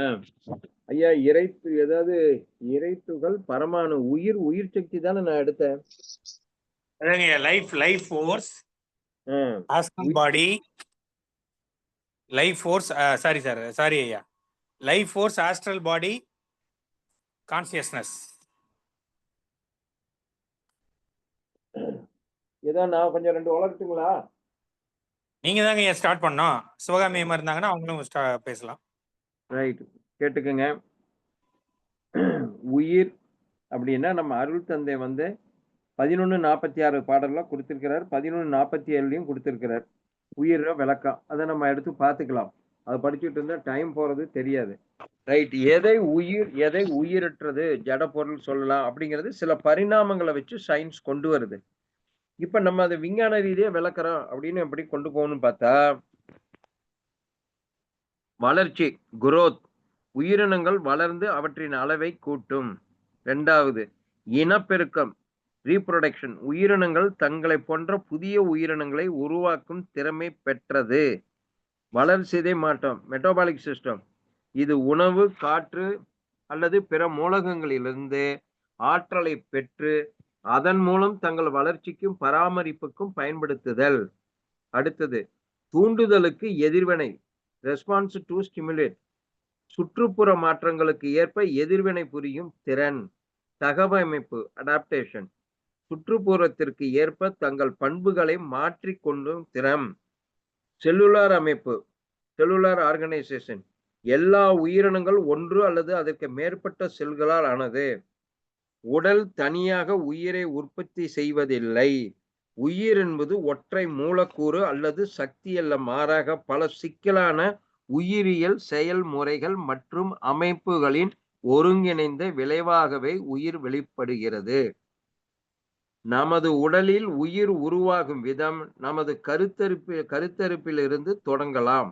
ஆ. ஐயா ஏதாவது இறைத்துகள் பரமாணு உயிர் சக்தி தானே நான் எடுத்தேன். அதாங்க life force, astral body, life force, sorry ஐயா, life force, astral body, consciousness. ஏதாவது நான் கொஞ்சம் 2 வளர்த்துங்களா? நீங்க தாங்க ஐயா ஸ்டார்ட் பண்ணோம். சிவகாமி அம்மா இருந்தாங்கன்னா அவங்களும் பேசலாம். ரைட், கேட்டுக்கங்க. உயிர் அப்படின்னா நம்ம அருள் தந்தை வந்து 11:46 பாடல்ல கொடுத்திருக்கிறார். 11:47லயும் கொடுத்திருக்கிறார். உயிர விளக்கம். அதை நம்ம எடுத்து பார்த்துக்கலாம். அதை படிச்சுட்டு இருந்தா டைம் போறது தெரியாது. ரைட். எதை உயிர், எதை உயிரற்றது, ஜட பொருள் சொல்லலாம் அப்படிங்கிறது சில பரிணாமங்களை வச்சு சயின்ஸ் கொண்டு வருது. இப்ப நம்ம அதை விஞ்ஞான ரீதியா விளக்குறோம் அப்படின்னு எப்படி கொண்டு போகணும்னு பார்த்தா, வளர்ச்சி, குரோத், உயிரினங்கள் வளர்ந்து அவற்றின் அளவை கூட்டும். 2வது இனப்பெருக்கம், ரீப்ரொடக்ஷன், உயிரினங்கள் தங்களை போன்ற புதிய உயிரினங்களை உருவாக்கும் திறமை பெற்றது. வளர்சிதை மாற்றம், மெட்டபாலிக் சிஸ்டம், இது உணவு, காற்று அல்லது பிற மூலகங்களிலிருந்து ஆற்றலை பெற்று அதன் மூலம் தங்கள் வளர்ச்சிக்கும் பராமரிப்புக்கும் பயன்படுத்துதல். அடுத்தது தூண்டுதலுக்கு எதிர்வினை, ரெஸ்பான்ஸ் டு ஸ்டிமுலேட், சுற்றுப்புற மாற்றங்களுக்கு ஏற்ப எதிர்வினை புரியும் திறன். தகவமைப்பு, அடாப்டேஷன், சுற்றுப்புறத்திற்கு ஏற்ப தங்கள் பண்புகளை மாற்றிக்கொள்ளும் திறம். செல்லுலார் அமைப்பு, செல்லுலார் ஆர்கனைசேஷன், எல்லா உயிரினங்கள் ஒன்று அல்லது அதற்கு மேற்பட்ட செல்களால் ஆனது. உடல் தனியாக உயிரை உற்பத்தி செய்வதில்லை. உயிர் என்பது ஒற்றை மூலக்கூறு அல்லது சக்தி அல்ல, மாறாக பல சிக்கலான உயிரியல் செயல்முறைகள் மற்றும் அமைப்புகளின் ஒருங்கிணைந்த விளைவாகவே உயிர் வெளிப்படுகிறது. நமது உடலில் உயிர் உருவாகும் விதம் நமது கருத்தரிப்பிலிருந்து தொடங்கலாம்.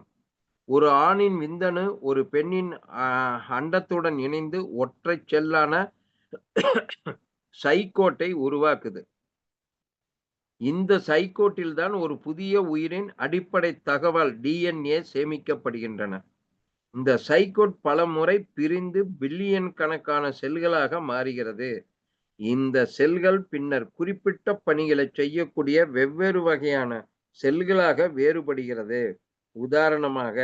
ஒரு ஆணின் விந்தணு ஒரு பெண்ணின் அண்டத்துடன் இணைந்து ஒற்றை செல்லான சைக்கோட்டை உருவாக்குது. இந்த சைக்கோட்டில் தான் ஒரு புதிய உயிரின் அடிப்படை தகவல் DNA சேமிக்கப்படுகின்றன. இந்த சைக்கோட் பல முறை பிரிந்து பில்லியன் கணக்கான செல்களாக மாறுகிறது. இந்த செல்கள் பின்னர் குறிப்பிட்ட பணிகளை செய்யக்கூடிய வெவ்வேறு வகையான செல்களாக வேறுபடுகிறது. உதாரணமாக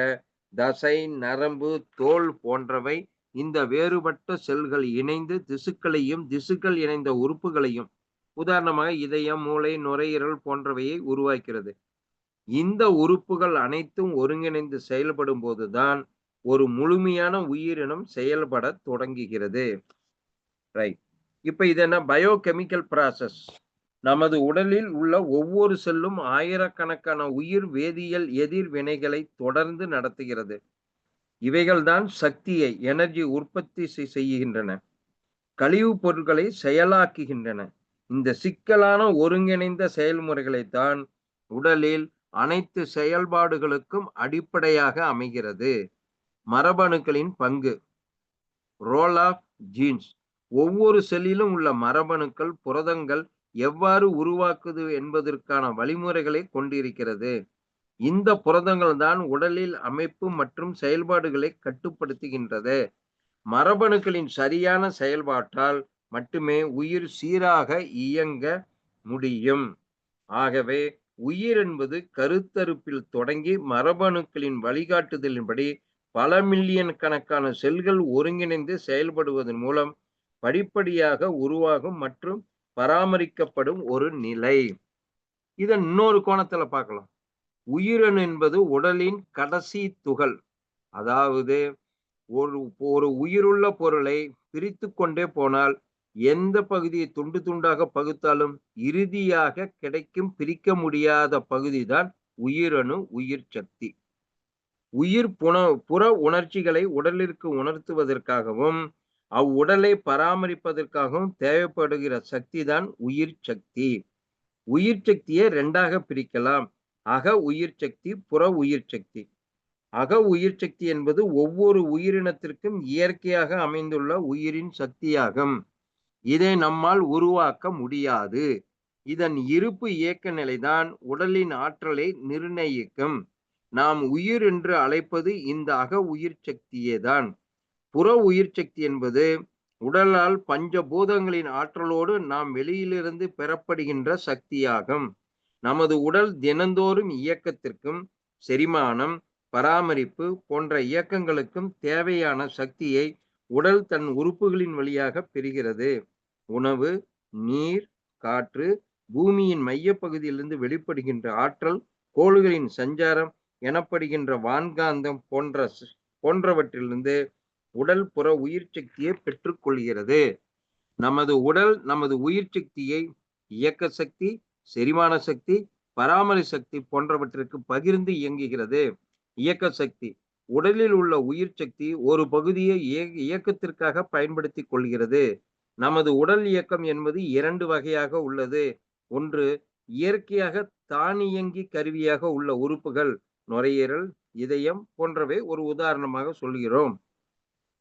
தசை, நரம்பு, தோல் போன்றவை இந்த வேறுபட்ட செல்கள் இணைந்து திசுக்களையும் திசுக்கள் இணைந்த உறுப்புகளையும், உதாரணமாக இதயம், மூளை, நுரையீரல் போன்றவையை உருவாக்கிறது. இந்த உறுப்புகள் அனைத்தும் ஒருங்கிணைந்து செயல்படும் போதுதான் ஒரு முழுமையான உயிரினம் செயல்பட தொடங்குகிறது. ரைட். இப்ப இது என்ன? Biochemical process. நமது உடலில் உள்ள ஒவ்வொரு செல்லும் ஆயிரக்கணக்கான உயிர் வேதியியல் எதிர்வினைகளை தொடர்ந்து நடத்துகிறது. இவைகள்தான் சக்தியை, எனர்ஜி உற்பத்தி செய்கின்றன, கழிவுப் பொருட்களை செயலாக்குகின்றன. இந்த சிக்கலான ஒருங்கிணைந்த செயல்முறைகளை தான் உடலில் அனைத்து செயல்பாடுகளுக்கும் அடிப்படையாக அமைகிறது. மரபணுக்களின் பங்கு, ரோல் ஆஃப் ஜீன்ஸ். ஒவ்வொரு செல்லிலும் உள்ள மரபணுக்கள் புரதங்கள் எவ்வாறு உருவாக்குது என்பதற்கான வழிமுறைகளை கொண்டிருக்கிறது. இந்த புரதங்கள் தான் உடலில் அமைப்பு மற்றும் செயல்பாடுகளை கட்டுப்படுத்துகின்றது. மரபணுக்களின் சரியான செயல்பாட்டால் மட்டுமே உயிர் சீராக இயங்க முடியும். ஆகவே உயிர் என்பது கருத்தரிப்பில் தொடங்கி மரபணுக்களின் வழிகாட்டுதலின்படி பல மில்லியன் கணக்கான செல்கள் ஒருங்கிணைந்து செயல்படுவதன் மூலம் படிப்படியாக உருவாகும் மற்றும் பராமரிக்கப்படும் ஒரு நிலை. இதை இன்னொரு கோணத்துல பார்க்கலாம். உயிரணு என்பது உடலின் கடைசி துகள். அதாவது ஒரு உயிருள்ள பொருளை பிரித்து கொண்டே போனால் எந்த பகுதியை துண்டு துண்டாக பகுத்தாலும் இறுதியாக கிடைக்கும் பிரிக்க முடியாத பகுதிதான் உயிரணு, உயிர் சக்தி. உயிர் புற உணர்ச்சிகளை உடலிற்கு உணர்த்துவதற்காகவும் அவ்வுடலை பராமரிப்பதற்காகவும் தேவைப்படுகிற சக்தி தான் உயிர் சக்தி. உயிர் சக்தியை 2ஆக பிரிக்கலாம். அக உயிர் சக்தி, புற உயிர் சக்தி. அக உயிர் சக்தி என்பது ஒவ்வொரு உயிரினத்திற்கும் இயற்கையாக அமைந்துள்ள உயிரின் சக்தியாகும். இதை நம்மால் உருவாக்க முடியாது. இதன் இருப்பு இயக்க நிலைதான் உடலின் ஆற்றலை நிர்ணயிக்கும். நாம் உயிர் என்று அழைப்பது இந்த அக உயிர் சக்தியே தான். புற உயிர் சக்தி என்பது உடலால் பஞ்சபூதங்களின் ஆற்றலோடு நாம் வெளியிலிருந்து பெறப்படுகின்ற சக்தியாகும். நமது உடல் தினந்தோறும் இயக்கத்திற்கும் செரிமானம், பராமரிப்பு போன்ற இயக்கங்களுக்கும் தேவையான சக்தியை உடல் தன் உறுப்புகளின் வழியாக பெறுகிறது. உணவு, நீர், காற்று, பூமியின் மையப்பகுதியிலிருந்து வெளிப்படுகின்ற ஆற்றல், கோள்களின் சஞ்சாரம் எனப்படுகின்ற வான்காந்தம் போன்றவற்றிலிருந்து உடல் புற உயிர் சக்தியை பெற்றுக் கொள்கிறது. நமது உடல் நமது உயிர் சக்தியை இயக்க சக்தி, செரிமான சக்தி, பராமரி சக்தி போன்றவற்றிற்கு பகிர்ந்து இயங்குகிறது. இயக்க சக்தி உடலில் உள்ள உயிர் சக்தி ஒரு பகுதியை இயக்கத்திற்காக பயன்படுத்திக் கொள்கிறது. நமது உடல் இயக்கம் என்பது 2 வகையாக உள்ளது. ஒன்று, இயற்கையாக தானியங்கி கருவியாக உள்ள உறுப்புகள், நுரையீரல், இதயம் போன்றவை ஒரு உதாரணமாக சொல்கிறோம்.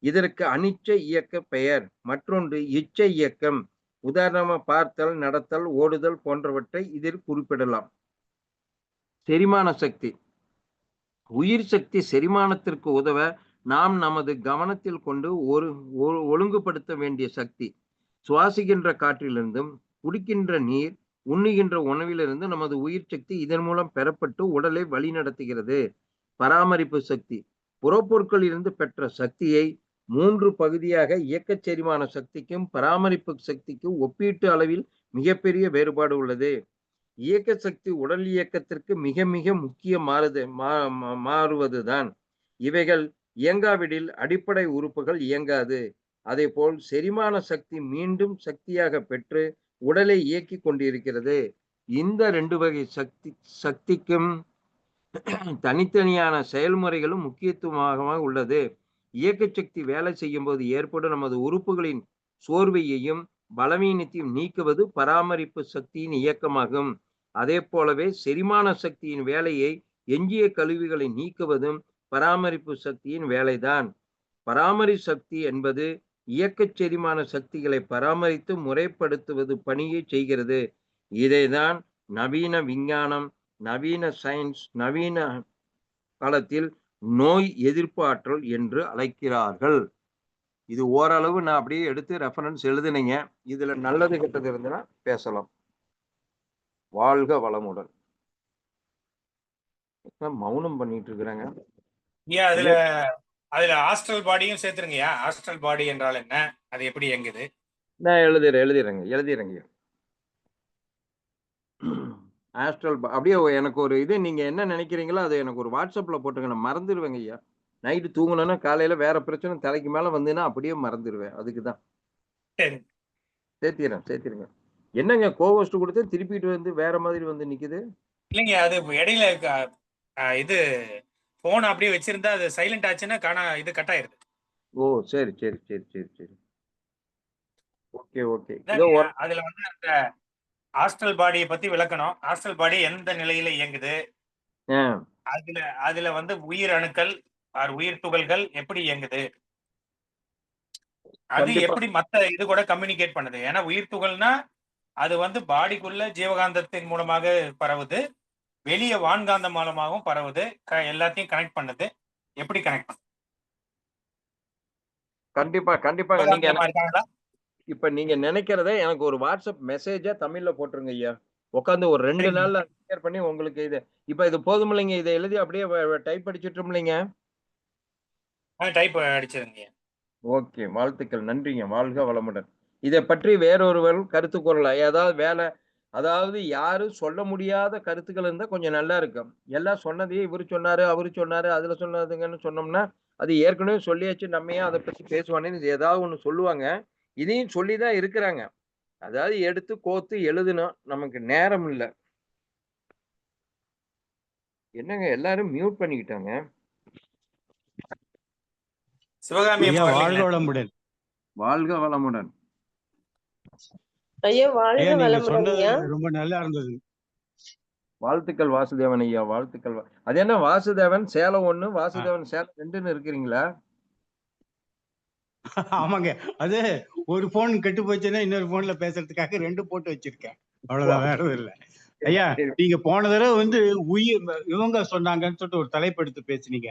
இதற்கு அனிச்சை இயக்க பெயர். மற்றொன்று இச்சை இயக்கம். உதாரணமாக பார்த்தல், நடத்தல், ஓடுதல் போன்றவற்றை இதில் குறிப்பிடலாம். செரிமான சக்தி உயிர் சக்தி செரிமானத்திற்கு உதவ நாம் நமது கவனத்தில் கொண்டு ஒழுங்குபடுத்த வேண்டிய சக்தி. சுவாசிக்கின்ற காற்றிலிருந்தும், குடிக்கின்ற நீர், உண்ணுகின்ற உணவிலிருந்து நமது உயிர் சக்தி இதன் மூலம் பெறப்பட்டு உடலை வழிநடத்துகிறது. பராமரிப்பு சக்தி புறப்பொருட்களில் இருந்து பெற்ற சக்தியை 3 பகுதியாக இயக்க செரிமான சக்திக்கும் பராமரிப்பு சக்திக்கும் ஒப்பீட்டு அளவில் மிகப்பெரிய வேறுபாடு உள்ளது. இயக்க சக்தி உடல் இயக்கத்திற்கு மிக மிக முக்கிய மாறுவதுதான். இவைகள் இயங்காவிடில் அடிப்படை உறுப்புகள் இயங்காது. அதே போல் செரிமான சக்தி மீண்டும் சக்தியாக பெற்று உடலை இயக்கி கொண்டிருக்கிறது. இந்த 2 வகை சக்திக்கும் தனித்தனியான செயல்முறைகளும் முக்கியத்துவமாக உள்ளது. இயக்க சக்தி வேலை செய்யும் போது ஏற்படும் நமது உறுப்புகளின் சோர்வையையும் பலவீனத்தையும் நீக்குவது பராமரிப்பு சக்தியின் இயக்கமாகும். அதே போலவே செரிமான சக்தியின் வேலையை எஞ்சிய கழிவுகளை நீக்குவதும் பராமரிப்பு சக்தியின் வேலைதான். பராமரி சக்தி என்பது இயக்க செரிமான சக்திகளை பராமரித்து முறைப்படுத்துவது பணியை செய்கிறது. இதைதான் நவீன விஞ்ஞானம், நவீன சயின்ஸ், நவீன காலத்தில் நோய் எதிர்ப்பு ஆற்றல் என்று அழைக்கிறார்கள். இது ஓரளவு நான் அப்படியே எடுத்து ரெஃபரன்ஸ் எழுதுனீங்க. இதுல நல்லது கெட்டது இருந்ததுன்னா பேசலாம். வாழ்க வளமுடன். மௌனம் பண்ணிட்டு இருக்கிறாங்க. அதுல ஆஸ்ட்ரல் பாடியும் சேர்த்துருங்கய்யா. ஆஸ்ட்ரல் பாடி என்றால் என்ன, அது எப்படி இயங்குது? நான் எழுதிறேங்க. ஆஸ்ட்ரல் அப்படியே எனக்கு ஒரு இது நீங்க என்ன நினைக்கிறீங்களோ அதை எனக்கு ஒரு வாட்ஸ்அப்ல போட்டுங்க. நான் மறந்துடுவேங்க ஐயா. நைட்டு தூங்கணும்னா காலையில வேற பிரச்சனை தலைக்கு மேல வந்துன்னா அப்படியே மறந்துடுவேன். அதுக்குதான் சேர்த்திடுங்க. என்னங்க கோவஸ்ட் கொடுத்து திருப்பிட்டு வந்து வேற மாதிரி வந்து நிக்குது? இல்லைங்க, அது இடையில இது போன் அப்படியே வச்சிருந்தா அது சைலண்ட் ஆச்சுன்னா இது கட் ஆயிருது. ஓ சரி. ஓகே. அதுல வந்து அந்த ஆஸ்ட்ரல் பாடியை பத்தி விளக்கணும். ஆஸ்ட்ரல் பாடி எந்த நிலையில இயங்குது, அதுல வந்து உயிர் அணுக்கள் உயிர் துகள்கள் எப்படி இயங்குது, அது எப்படி மத்த இது கூட கம்யூனிகேட் பண்ணுது. ஏன்னா உயிர் துகள்னா அது வந்து பாடிக்குள்ள ஜீவகாந்தத்தின் மூலமாக பரவுது, வெளியே வான்காந்தம் மூலமாகவும் பரவுது. எல்லாத்தையும் கனெக்ட் பண்ணுது. எப்படி கனெக்ட் பண்ணுது? கண்டிப்பா நீங்க இப்ப நீங்க நினைக்கிறத எனக்கு ஒரு வாட்ஸ்அப் மெசேஜா தமிழ்ல போட்டுருங்க ஐயா. உட்காந்து ஒரு 2 நாள்ல ஷேர் பண்ணி உங்களுக்கு இது இப்ப இது போதும் இல்லைங்க. இதை எழுதி அப்படியே டைப் அடிச்சிட்டோம் இல்லைங்க. டைப் அடிச்சிருங்க. ஓகே, வாழ்த்துக்கள், நன்றிங்க. வாழ்க வளமுடன். இதை பற்றி வேறொருவர் கருத்து கூறலாம். அதாவது யாரும் சொல்ல முடியாத கருத்துக்கள் இருந்தா கொஞ்சம் நல்லா இருக்கும். எல்லாம் சொன்னதையே இவரு சொன்னாரு, அவரு சொன்னாரு, அதுல சொன்னதுங்கன்னு சொன்னோம்னா அது ஏற்கனவே சொல்லியாச்சு. நம்ம ஏன் அதை பத்தி பேசுவானேன்னு ஏதாவது ஒண்ணு சொல்லுவாங்க. இதையும் சொல்லிதான் இருக்கிறாங்க. அதாவது எடுத்து கோத்து எழுதணும். நமக்கு நேரம் இல்ல. என்னங்க எல்லாரும் மியூட் பண்ணிக்கிட்டாங்க. சிவகாமி வாழ்க வளமுடன். வாழ்க வளமுடன். ஐயா வாழ்க வளமுடன். ரொம்ப நல்லா இருந்தது. வாழ்த்துக்கள் வாசுதேவன் ஐயா, வாழ்த்துக்கள். அது என்ன வாசுதேவன் சேலம் 1, வாசுதேவன் சேலம் 2ன்னு இருக்கிறீங்களா? ஆமாங்க, அது ஒரு போன் கெட்டு போச்சுன்னா இன்னொரு போன்ல பேசுறதுக்காக 2 போட்டு வச்சிருக்கேன். அவ்வளவுதான், வேற எதுவும் இல்ல. ஐயா நீங்க போன தடவை வந்து உயிர் இவங்க சொன்னாங்கன்னு சொல்லிட்டு ஒரு தலைப்பு எடுத்து பேசுனீங்க.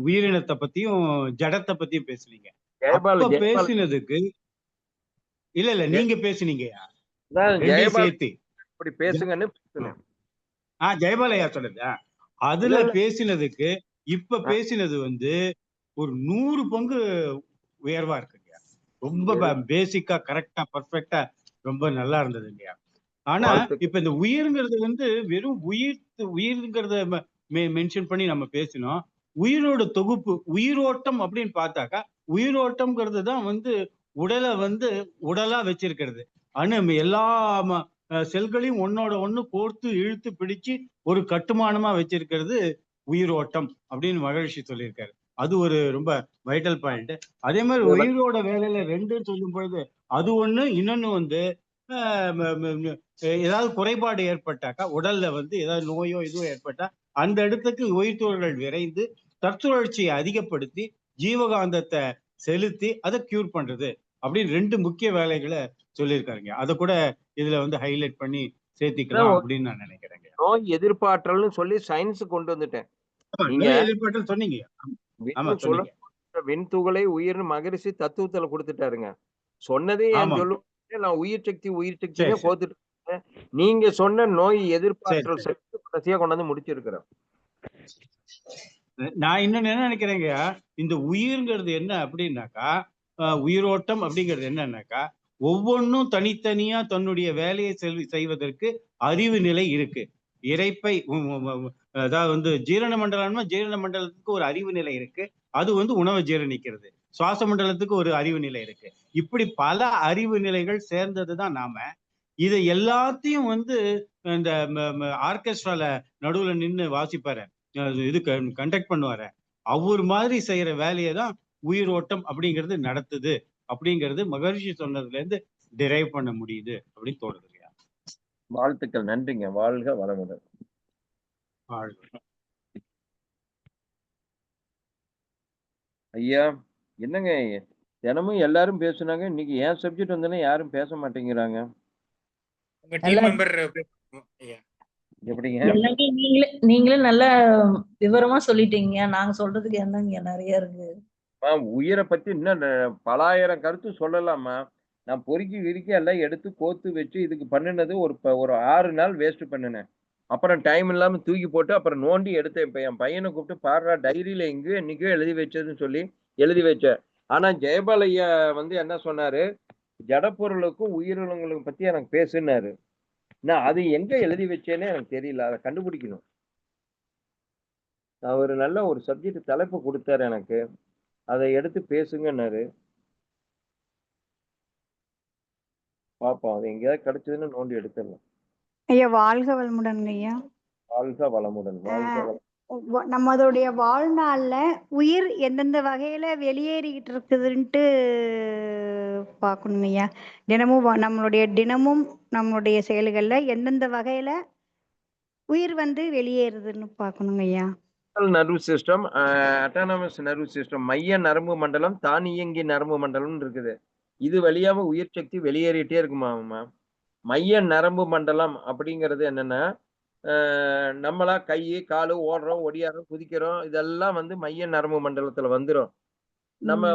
உயிரினத்தை பத்தியும் ஜடத்தை பத்தியும் பேசுனீங்க. ஜெயபால் அப்ப ஜெயபால் பேசினதுக்கு இல்ல ஜெய- நீங்க பேசுனீங்க அதான் ரெண்டையும் ஜெயபால் சேர்த்து. இப்படி பேசுங்கன்னு பேசுனேன். ஜெயபாலையா சொல்லுதா அதுல இல்ல இல்ல பேசினதுக்கு இப்ப பேசினது ஒரு 100 பங்கு உயர்வா இருக்குங்க. ரொம்ப எது- பேசிக்கா கரெக்டா பர்ஃபெக்டா ரொம்ப நல்லா இருந்தது இல்லையா? ஆனா வாழ்த்துக்கள். இப்ப இந்த உயிர்ங்கிறது வெறும் உயிர்ங்கிறத மென்ஷன் பண்ணி நம்ம பேசினோம். உயிரோட தொகுப்பு உயிரோட்டம் அப்படின்னு பார்த்தாக்கா உயிரோட்டம்ங்கிறது தான் உடலை உடலா வச்சிருக்கிறது. எல்லா செல்களையும் ஒன்னோட ஒண்ணு கோர்த்து இழுத்து பிடிச்சு ஒரு கட்டுமானமா வச்சிருக்கிறது உயிரோட்டம் அப்படின்னு மகரிஷி சொல்லியிருக்காரு. அது ஒரு ரொம்ப வைட்டல் பாயிண்ட். அதே மாதிரி உயிரோட வேலையில ரெண்டுன்னு சொல்லும் பொழுது அது ஒண்ணு, இன்னொன்னு ஏதாவது குறைபாடு ஏற்பட்டாக்கா உடல்ல ஏதாவது நோயோ இதுவோ ஏற்பட்டா அந்த இடத்துக்கு உயிர் துகள்கள் விரைந்து தற்சுழற்சியை அதிகப்படுத்தி ஜீவகாந்தத்தை செலுத்தி அதை கியூர் பண்றது அப்படின்னு 2 முக்கிய வேலைகளை சொல்லியிருக்காருங்க. அதை கூட இதுல ஹைலைட் பண்ணி சேர்த்திக்கலாம் அப்படின்னு நான் நினைக்கிறேங்க. நோய் எதிர்ப்பாற்றல்னு சொல்லி சயின்ஸ் கொண்டு வந்துட்டேன். நீங்க எதிர்பார்த்தல் சொன்னீங்க. ஆமா விண்ணும் சொன்னீங்க. விண்துகளை உயிர்னு மகரிஷி தத்துவத்துல கொடுத்துட்டாருங்க. சொன்னதே என் ஆமா சொல்லு நான் உயிர் சரி சக்தின்னு சரி கோத்துட்டு இருக்கேன். நீங்க சொன்ன நோய் சரி எதிர்ப்பாற்றல் சரி. கடைசியா கொண்டாந்து முடிச்சிருக்கிறேன். நான் இன்னொன்னு என்ன நினைக்கிறேங்க, இந்த உயிர்ங்கிறது என்ன அப்படின்னாக்கா உயிரோட்டம் அப்படிங்கிறது என்னன்னாக்கா ஒவ்வொன்றும் தனித்தனியா தன்னுடைய வேலையை செய்வதற்கு அறிவு நிலை இருக்கு. இரைப்பை அதாவது ஜீரண மண்டலம்னா ஜீரண மண்டலத்துக்கு ஒரு அறிவு நிலை இருக்கு. அது உணவை ஜீரணிக்கிறது. சுவாச மண்டலத்துக்கு ஒரு அறிவு நிலை இருக்கு. இப்படி பல அறிவு நிலைகள் சேர்ந்ததுதான் நாம. இதை எல்லாத்தையும் இந்த ஆர்கெஸ்ட்ரால நடுவுல நின்று வாசிப்பாரு, இது கண்டக்ட் பண்ணுவாரு, அவர் மாதிரி செய்யற வேலையை தான் உயிரோட்டம் அப்படிங்கிறது நடத்துது அப்படிங்கிறது மகரிஷி சொன்னதுல இருந்து டிரைவ் பண்ண முடியுது அப்படின்னு தோணுது இல்லையா? வாழ்த்துக்கள். நன்றிங்க. வாழ்க வளமுடன். ஐயா என்னங்க தினமும் எல்லாரும் பேசுனாங்க, இன்னைக்கு ஏன் சப்ஜெக்ட் வந்தோன்னா யாரும் பேச மாட்டேங்கிறாங்க. உங்க டீம் மெம்பர் எப்படிங்க? எல்லாமே நீங்களே நல்லா விவரமா சொல்லிட்டீங்க. நாங்க சொல்றதுக்கு என்னங்க நிறைய இருக்கு. உயிரை பத்தி இன்னும் பல ஆயிரம் கருத்து சொல்லலாமா? நான் பொறுக்கி விரிக்கி எல்லாம் எடுத்து கோத்து வச்சு இதுக்கு பண்ணினது ஒரு 6 நாள் வேஸ்ட் பண்ணினேன். அப்புறம் டைம் இல்லாம தூக்கி போட்டு அப்புறம் நோண்டி எடுத்தேன். இப்ப என் பையனை கூப்பிட்டு பாடுறா டைரியில எங்கேயோ என்னைக்கோ எழுதி வச்சதுன்னு சொல்லி எழுதி வச்சேன். ஆனா ஜெயபால் ஐயா என்ன சொன்னாரு, ஜடப்பொருளுக்கும் உயிரினங்களுக்கும் பத்தி எனக்கு பேசுனாரு. நான் அது எங்க எழுதி வச்சேன்னு எனக்கு தெரியல. அதை கண்டுபிடிக்கணும். அவர் நல்ல ஒரு சப்ஜெக்ட் தலைப்பு கொடுத்தாரு எனக்கு. அதை எடுத்து பேசுங்கன்னாரு. பாப்போம். அது எங்கேயாவது கிடைச்சதுன்னு நோண்டி எடுத்துடலாம். ஐயா வாழ்க வளமுடன் ஐயா. வாழ்க வளமுடன். வாழ்க வளம். நம்மளுடைய வாழ்நாள்ல உயிர் எந்தெந்த வகையில வெளியேறிக்கிட்டு இருக்குதுன்ட்டு பார்க்கணும் ஐயா. தினமும் நம்மளுடைய செயல்கள்ல எந்தெந்த வகையில உயிர் வெளியேறுதுன்னு பார்க்கணுங்க ஐயா. Nerve system, autonomous nerve system, மைய நரம்பு மண்டலம், தானியங்கி நரம்பு மண்டலம் இருக்குது. இது வழியாம உயிர் சக்தி வெளியேறிட்டே இருக்குமாமா. மைய நரம்பு மண்டலம் அப்படிங்கிறது என்னன்னா, நம்மளா கை காலு ஓடுறோம், ஒடியாடுறோம், குதிக்கிறோம், இதெல்லாம் மைய நரம்பு மண்டலத்துல வந்துடும். நம்ம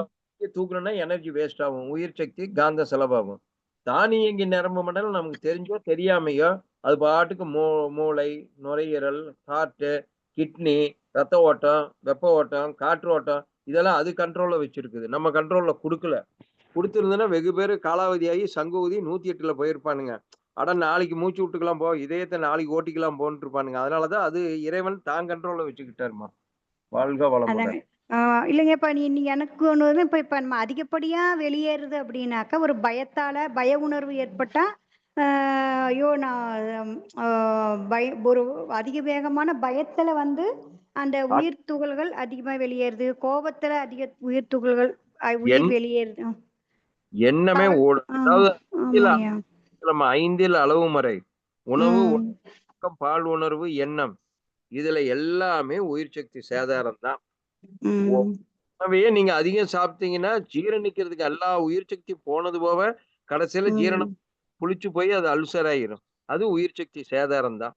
தூக்கணும்னா எனர்ஜி வேஸ்ட் ஆகும், உயிர் சக்தி காந்த செலவாகும். தானியங்கி நரம்பு மண்டலம் நமக்கு தெரிஞ்சோ தெரியாமையோ அது பாட்டுக்கு மூளை, நுரையீரல், ஹார்ட், கிட்னி, ரத்த ஓட்டம், வெப்ப ஓட்டம், காற்று ஓட்டம், இதெல்லாம் அது கண்ட்ரோல்ல வச்சிருக்குது. நம்ம கண்ட்ரோல்ல கொடுக்கல. கொடுத்துருந்ததுன்னா வெகு பேர் காலாவதியாகி சங்கூதி 108ல போயிருப்பானுங்க. அட நாளைக்கு மூச்சு விட்டுக்கலாம் போ, இதயத்தை நாளைக்கு ஓட்டிக்கலாம் போன்னு இருப்பானுங்க. அதனாலதான் அது இறைவன் தான் கண்ட்ரோல்ல வச்சுக்கிட்டாருமா. வாழ்க வளமுடன். இல்லைங்க இப்ப நீ எனக்கு ஒண்ணு இப்ப நம்ம அதிகப்படியா வெளியேறுது அப்படின்னாக்கா ஒரு பய உணர்வு ஏற்பட்டா ஐயோ நான் ஒரு அதிக வேகமான பயத்துல அந்த உயிர் துகள்கள் அதிகமா வெளியேறுது. கோபத்துல அதிக உயிர் துகள்கள் உயிர் வெளியேறுது. எண்ணமே அதாவது 5 அளவு முறை உணவு, பால் உணர்வு, எண்ணம், இதுல எல்லாமே உயிர் சக்தி சேதாரம் தான். உணவையே நீங்க அதிகம் சாப்பிட்டீங்கன்னா ஜீரணிக்கிறதுக்கு எல்லா உயிர் சக்தி போனது போக கடைசியில ஜீரணம் புளிச்சு போய் அது அல்சர் ஆயிரும். அது உயிர் சக்தி சேதாரம் தான்.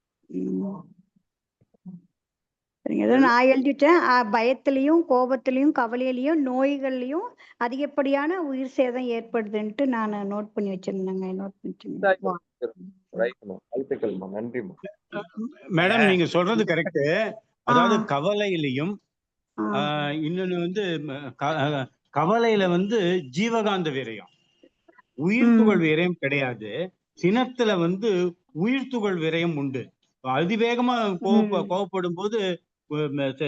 ஏதோ நான் எழுதிட்டேன். பயத்திலையும், கோபத்திலையும், கவலையிலையும், நோய்கள்லையும் அதிகப்படியான உயிர் சேதம் ஏற்படுதுன்ட்டு நான் நோட் பண்ணி வச்சிருந்தேங்க. நோட் பண்ணிட்டேங்க. ரைட்மா, வாழ்த்துக்கள்மா, நன்றிமா. மேடம் நீங்க சொல்றது கரெக்ட். அதாவது ஆ. கவலையிலையும் ஆ. இன்னொன்னு வந்து கவலையில வந்து ஜீவகாந்த விரயம், உயிர் துகள் விரயம் கிடையாது. சினத்துல வந்து உயிர் துகள் விரயம் உண்டு. அதிவேகமா கோவப்படும் போது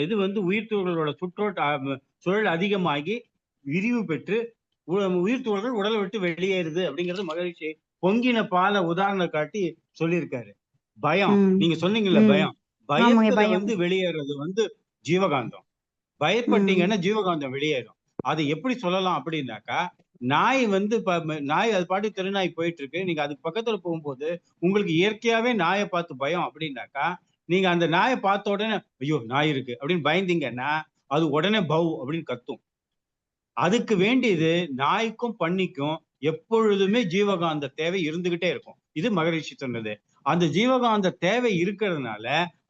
இது வந்து உயிர் துகளோட சுழல் அதிகமாகி விரிவு பெற்று உயிர் துகள்கள் உடலை விட்டு வெளியேறுது அப்படிங்கறது மகிழ்ச்சி பொங்கின பால உதாரணம் காட்டி சொல்லியிருக்காரு. பயம், நீங்க சொன்னீங்கல்ல பயம், பயத்துல வந்து வெளியேறது வந்து ஜீவகாந்தம். பயப்பட்டீங்கன்னா ஜீவகாந்தம் வெளியேறும். அதை எப்படி சொல்லலாம் அப்படின்னாக்கா, நாய் வந்து நாய் அது பாட்டு தெருநாய் போயிட்டு இருக்கு, நீங்க அதுக்கு பக்கத்துல போகும்போது உங்களுக்கு இயற்கையாவே நாயை பார்த்து பயம் அப்படின்னாக்கா, நீங்க அந்த நாயை பார்த்த உடனே ஐயோ நாய் இருக்கு அப்படின்னு பயந்தீங்கன்னா அது உடனே பவ் அப்படின்னு கத்தும். அதுக்கு வேண்டியது நாய்க்கும் பன்னிக்கும் எப்பொழுதுமே ஜீவகாந்த தேவை இருந்துகிட்டே இருக்கும். இது மகரிஷி சொன்னது. அந்த ஜீவகாந்த தேவை இருக்கிறதுனால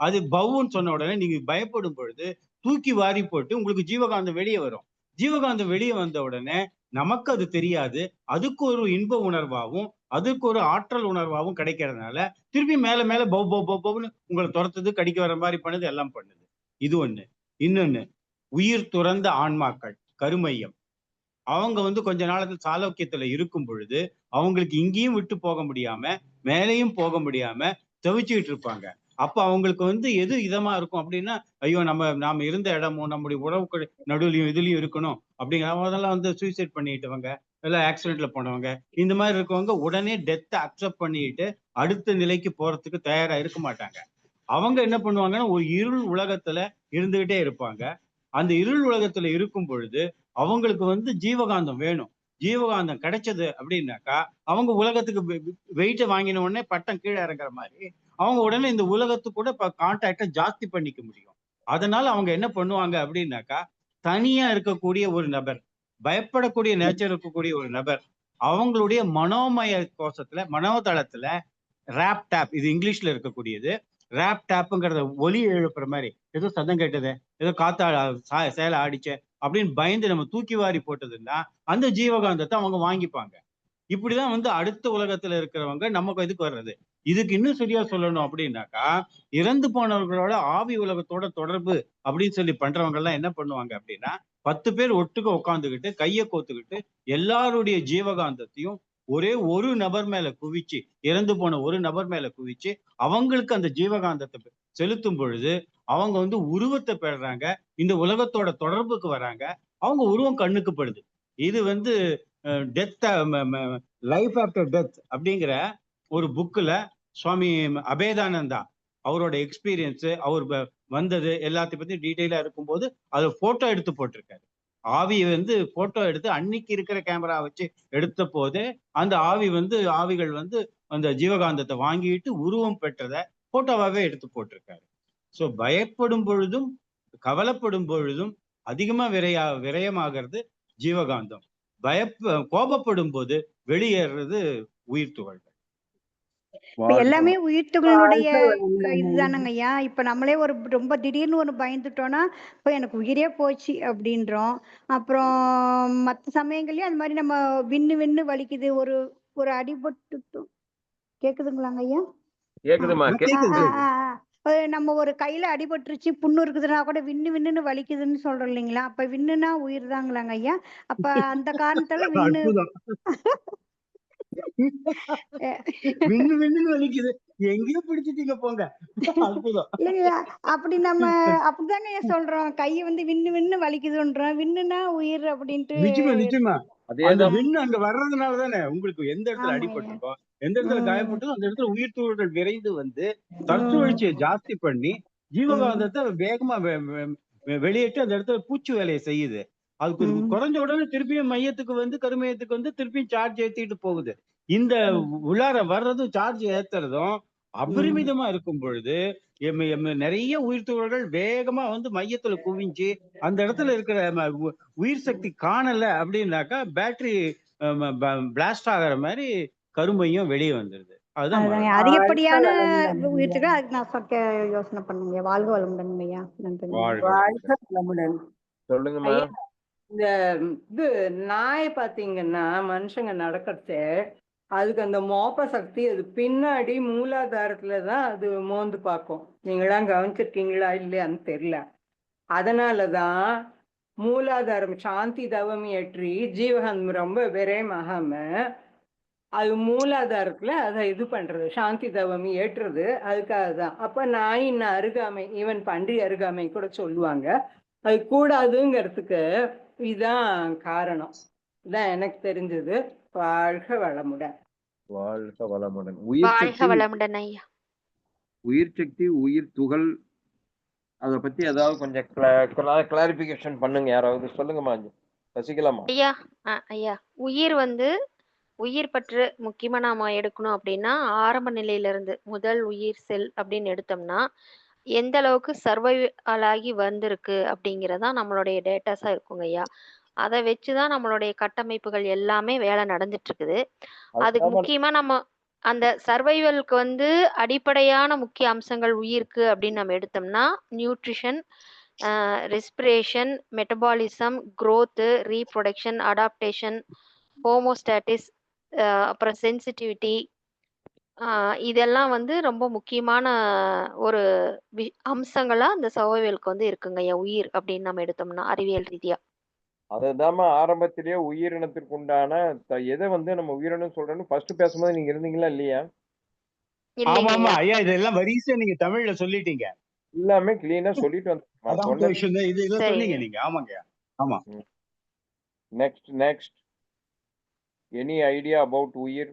அது பவுன்னு சொன்ன உடனே நீங்க பயப்படும் பொழுது தூக்கி வாரி போட்டு உங்களுக்கு ஜீவகாந்தம் வெளியே வரும். ஜீவகாந்தம் வெளியே வந்த உடனே நமக்கு அது தெரியாது, அதுக்கு ஒரு இன்ப உணர்வாகவும் அதுக்கு ஒரு ஆற்றல் உணர்வாகவும் கிடைக்கிறதுனால திருப்பி மேல மேல பவ் பவ் பவ் பவ்னு உங்களை துரத்துது, கடிக்க வர மாதிரி பண்ணுது, எல்லாம் பண்ணுது. இது ஒண்ணு. இன்னொன்னு, உயிர் துறந்த ஆன்மாக்கள், கருமையம், அவங்க வந்து கொஞ்ச நாளுக்கு சாலோக்கியத்துல இருக்கும் பொழுது அவங்களுக்கு இங்கேயும் விட்டு போக முடியாம மேலையும் போக முடியாம தவிச்சுக்கிட்டு இருப்பாங்க. அப்ப அவங்களுக்கு வந்து எது இதமா இருக்கும் அப்படின்னா, ஐயோ நாம இருந்த இடமும் நம்முடைய உறவுகள் நடுவுலையும் இதுலயும் இருக்கணும் அப்படிங்கிற, அதெல்லாம் வந்து சூசைட் பண்ணிட்டவங்க, எல்லாம் ஆக்சிடென்ட்ல போனவங்க, இந்த மாதிரி இருக்கவங்க உடனே டெத்தை அக்செப்ட் பண்ணிட்டு அடுத்த நிலைக்கு போறதுக்கு தயாரா இருக்க மாட்டாங்க. அவங்க என்ன பண்ணுவாங்கன்னா ஒரு இருள் உலகத்துல இருந்துகிட்டே இருப்பாங்க. அந்த இருள் உலகத்துல இருக்கும் பொழுது அவங்களுக்கு வந்து ஜீவகாந்தம் வேணும். ஜீவகாந்தம் கிடைச்சது அப்படின்னாக்கா அவங்க உலகத்துக்கு வெயிட்ட வாங்கின உடனே பட்டம் கீழே இறங்குற மாதிரி அவங்க உடனே இந்த உலகத்து கூட கான்டாக்ட ஜாஸ்தி பண்ணிக்க முடியும். அதனால அவங்க என்ன பண்ணுவாங்க அப்படின்னாக்கா, தனியா இருக்கக்கூடிய ஒரு நபர், பயப்படக்கூடிய நேச்சர் இருக்கக்கூடிய ஒரு நபர், அவங்களுடைய மனோமய கோஷத்துல மனோதளத்துல ரேப் டேப், இது இங்கிலீஷ்ல இருக்கக்கூடியது. ரேப் டேப்புங்கிறத ஒலி எழுப்புற மாதிரி, ஏதோ சத்தம் கேட்டது, ஏதோ காத்தா சேலை ஆடிச்சே அப்படின்னு பயந்து நம்ம தூக்கி வாரி போட்டதுன்னா அந்த ஜீவகாந்தத்தை அவங்க வாங்கிப்பாங்க. இப்படிதான் வந்து அடுத்த உலகத்துல இருக்கிறவங்க நமக்கு இதுக்கு வர்றது. இதுக்கு இன்னும் சரியா சொல்லணும் அப்படின்னாக்கா, இறந்து போனவர்களோட ஆவி உலகத்தோட தொடர்பு அப்படின்னு சொல்லி பண்றவங்க எல்லாம் என்ன பண்ணுவாங்க அப்படின்னா, 10 பேர் ஒட்டுக்க உட்காந்துக்கிட்டு கையை கோத்துக்கிட்டு எல்லாருடைய ஜீவகாந்தத்தையும் ஒரே ஒரு நபர் மேல குவிச்சு, இறந்து போன ஒரு நபர் மேல குவிச்சு அவங்களுக்கு அந்த ஜீவகாந்தத்தை செலுத்தும் பொழுது அவங்க வந்து உருவத்தை பெறுறாங்க, இந்த உலகத்தோட தொடர்புக்கு வராங்க, அவங்க உருவம் கண்ணுக்கு படுது. இது வந்து டெத், லைஃப் ஆஃப்டர் டெத் அப்படிங்கிற ஒரு புக்ல சுவாமி அபேதானந்தா அவரோட எக்ஸ்பீரியன்ஸ், அவர் வந்தது எல்லாத்தையும் பத்தி டீட்டெயிலா இருக்கும்போது அதை போட்டோ எடுத்து போட்டிருக்காரு. ஆவியை வந்து போட்டோ எடுத்து அன்னைக்கு இருக்கிற கேமரா வச்சு எடுத்த போதே அந்த ஆவிகள் வந்து அந்த ஜீவகாந்தத்தை வாங்கிட்டு உருவம் பெற்றதை போட்டோவாவே எடுத்து போட்டிருக்காரு. சோ பயப்படும் பொழுதும் கவலைப்படும் பொழுதும் அதிகமா விரயமாகிறது ஜீவகாந்தம். கோபப்படும் போது வெளியேறது உயிர் துகள்கள். எல்லாமே உயிர்த்துகளுடைய இதுதானங்க ஐயா. இப்ப நம்மளே ஒரு ரொம்ப திடீர்னு ஒண்ணு பயந்துட்டோம்னா இப்ப எனக்கு உயிரே போச்சு அப்படின்றோம். அப்புறம் மத்த சமயங்கள்லயும் அந்த மாதிரி நம்ம விண்ணு விண்ணு வலிக்குது, ஒரு ஒரு அடிபட்டுட்டோம். கேக்குதுங்களாங்க ஐயா? கேக்குதுமா? நம்ம ஒரு கையில அடிபட்டுருச்சு, புண்ணு இருக்குதுன்னா கூட விண்ணு விண்ணுன்னு வலிக்குதுன்னு சொல்றோம் இல்லைங்களா? அப்ப விண்ணுனா உயிர் தாங்களாங்க ஐயா? அப்ப அந்த காரணத்தால விண்ணு விண்ணு விண்ணுன்னு வலிக்குது, எங்கேயோ பிடிச்சிட்டீங்க போங்க. அற்புதம். இல்லையா? அப்படி நம்ம அப்படிதாங்க சொல்றோம். கையை வந்து விண்ணு விண்ணு வலிக்குதுன்றோம். விண்ணுனா உயிர் அப்படின்ட்டு. நிச்சயமா அந்த விண்ணு அங்க வர்றதுனாலதானே உங்களுக்கு எந்த இடத்துல அடிபட்டிருக்கோ, எந்த இடத்துல காயப்பட்டதோ அந்த இடத்துல உயிர் துகள்கள் விரைந்து வந்து தற்சுழற்சியை ஜாஸ்தி பண்ணி ஜீவகாந்தத்தை வேகமா வெளியேற்றி அந்த இடத்துல பூச்சி வேலையை செய்யுது. அதுக்கு குறைஞ்ச உடனே திருப்பியும் மையத்துக்கு வந்து கருமையத்துக்கு வந்து திருப்பியும் சார்ஜ் ஏத்திட்டு போகுது. இந்த உள்ளார வர்றதும் சார்ஜ் ஏத்துறதும் அபரிமிதமா இருக்கும் பொழுது நிறைய உயிர் துகள்கள் வேகமா வந்து மையத்துல குவிஞ்சு அந்த இடத்துல இருக்கிற உயிர் சக்தி காணல அப்படின்னாக்கா பேட்டரி பிளாஸ்ட் ஆகிற மாதிரி கருமையும் வெளியே வந்துருது. அதுதான் அதுதாங்க மரணம். அதிகப்படியான வளமுடன் ஐயா. உயிர்த்துகள் அதுக்கு நான் யோசனை பண்ணுங்க. வாழ்க வளமுடன் ஐயா. நன்றி. வாழ்க வாழ்க வளமுடன். வளமுடன் சொல்லுங்கம்மா. ஐயா. இந்த இது நாய் பாத்தீங்கன்னா மனுஷங்க நடக்கிறதே அதுக்கு அந்த மோப்ப சக்தி அது பின்னாடி மூலாதாரத்துல தான் அது மோந்து பார்க்கும். நீங்களாம் கவனிச்சிருக்கீங்களா இல்லையான்னு தெரியல. அதனாலதான் மூலாதாரம் சாந்தி தவம் ஏற்றி ஜீவகம் ரொம்ப விரயமாகாம அது மூலாதாரத்துல அதை இது பண்றது, சாந்தி தவம் ஏற்றுறது அதுக்காக தான். அப்ப நாயின் அருகாமை, ஈவன் பன்றி அருகாமை கூட சொல்லுவாங்க. அது கூடாதுங்கிறதுக்கு இதுதான் காரணம். இதான் எனக்கு தெரிஞ்சது. வாழ்க வளமுடன். வாழ்க வளமுடன். உயிர் வாழ்க சக்தி, வளமுடன் ஐயா. உயிர் சக்தி, உயிர் துகள், அதை பத்தி ஏதாவது கொஞ்சம் கிளாரிபிகேஷன் பண்ணுங்க. யாராவது சொல்லுங்கம்மா. சசிகலாமா. ஐயா ஐயா, உயிர் பற்று முக்கியமா நாம எடுக்கணும் அப்படின்னா ஆரம்ப நிலையில இருந்து முதல் உயிர் செல் அப்படின்னு எடுத்தோம்னா எந்த அளவுக்கு சர்வைவல் ஆகி வந்திருக்கு அப்படிங்கிறதா நம்மளுடைய டேட்டாஸா இருக்குங்க ஐயா. அதை வச்சுதான் நம்மளுடைய கட்டமைப்புகள் எல்லாமே வேலை நடந்துட்டு இருக்குது. அதுக்கு முக்கியமா நம்ம அந்த சர்வைவலுக்கு அடிப்படையான முக்கிய அம்சங்கள் உயிருக்கு அப்படின்னு நம்ம எடுத்தோம்னா nutrition, respiration, metabolism, growth, reproduction, adaptation, homeostasis, அப்புறம் சென்சிட்டிவிட்டி, இதெல்லாம் ரொம்ப முக்கியமான ஒரு அம்சங்களா அந்த சர்வைவலுக்கு இருக்குங்க ஐயா உயிர் அப்படின்னு நம்ம எடுத்தோம்னா அறிவியல் ரீதியா. அதுதாம்மா ஆரம்பத்திலேயே உயிரினத்திற்கு உண்டான எதை நம்ம உயிரினம் சொல்றோம்னு ஃபர்ஸ்ட் பேசும்போது நீங்க இருந்தீங்களா இல்லையா? இல்லைங்க ஆமா ஐயா. ஐயா, இதெல்லாம் வரிசையா நீங்க தமிழ்ல சொல்லிட்டீங்க. எல்லாமே கிளீனா சொல்லிட்டு அதான் வந்தேன். விஷயம் தான். இதெல்லாம் சரி. சொன்னீங்க நீங்க. ஆமாங்க. ஆமா. நெக்ஸ்ட் எனி ஐடியா அபவுட் உயிர்?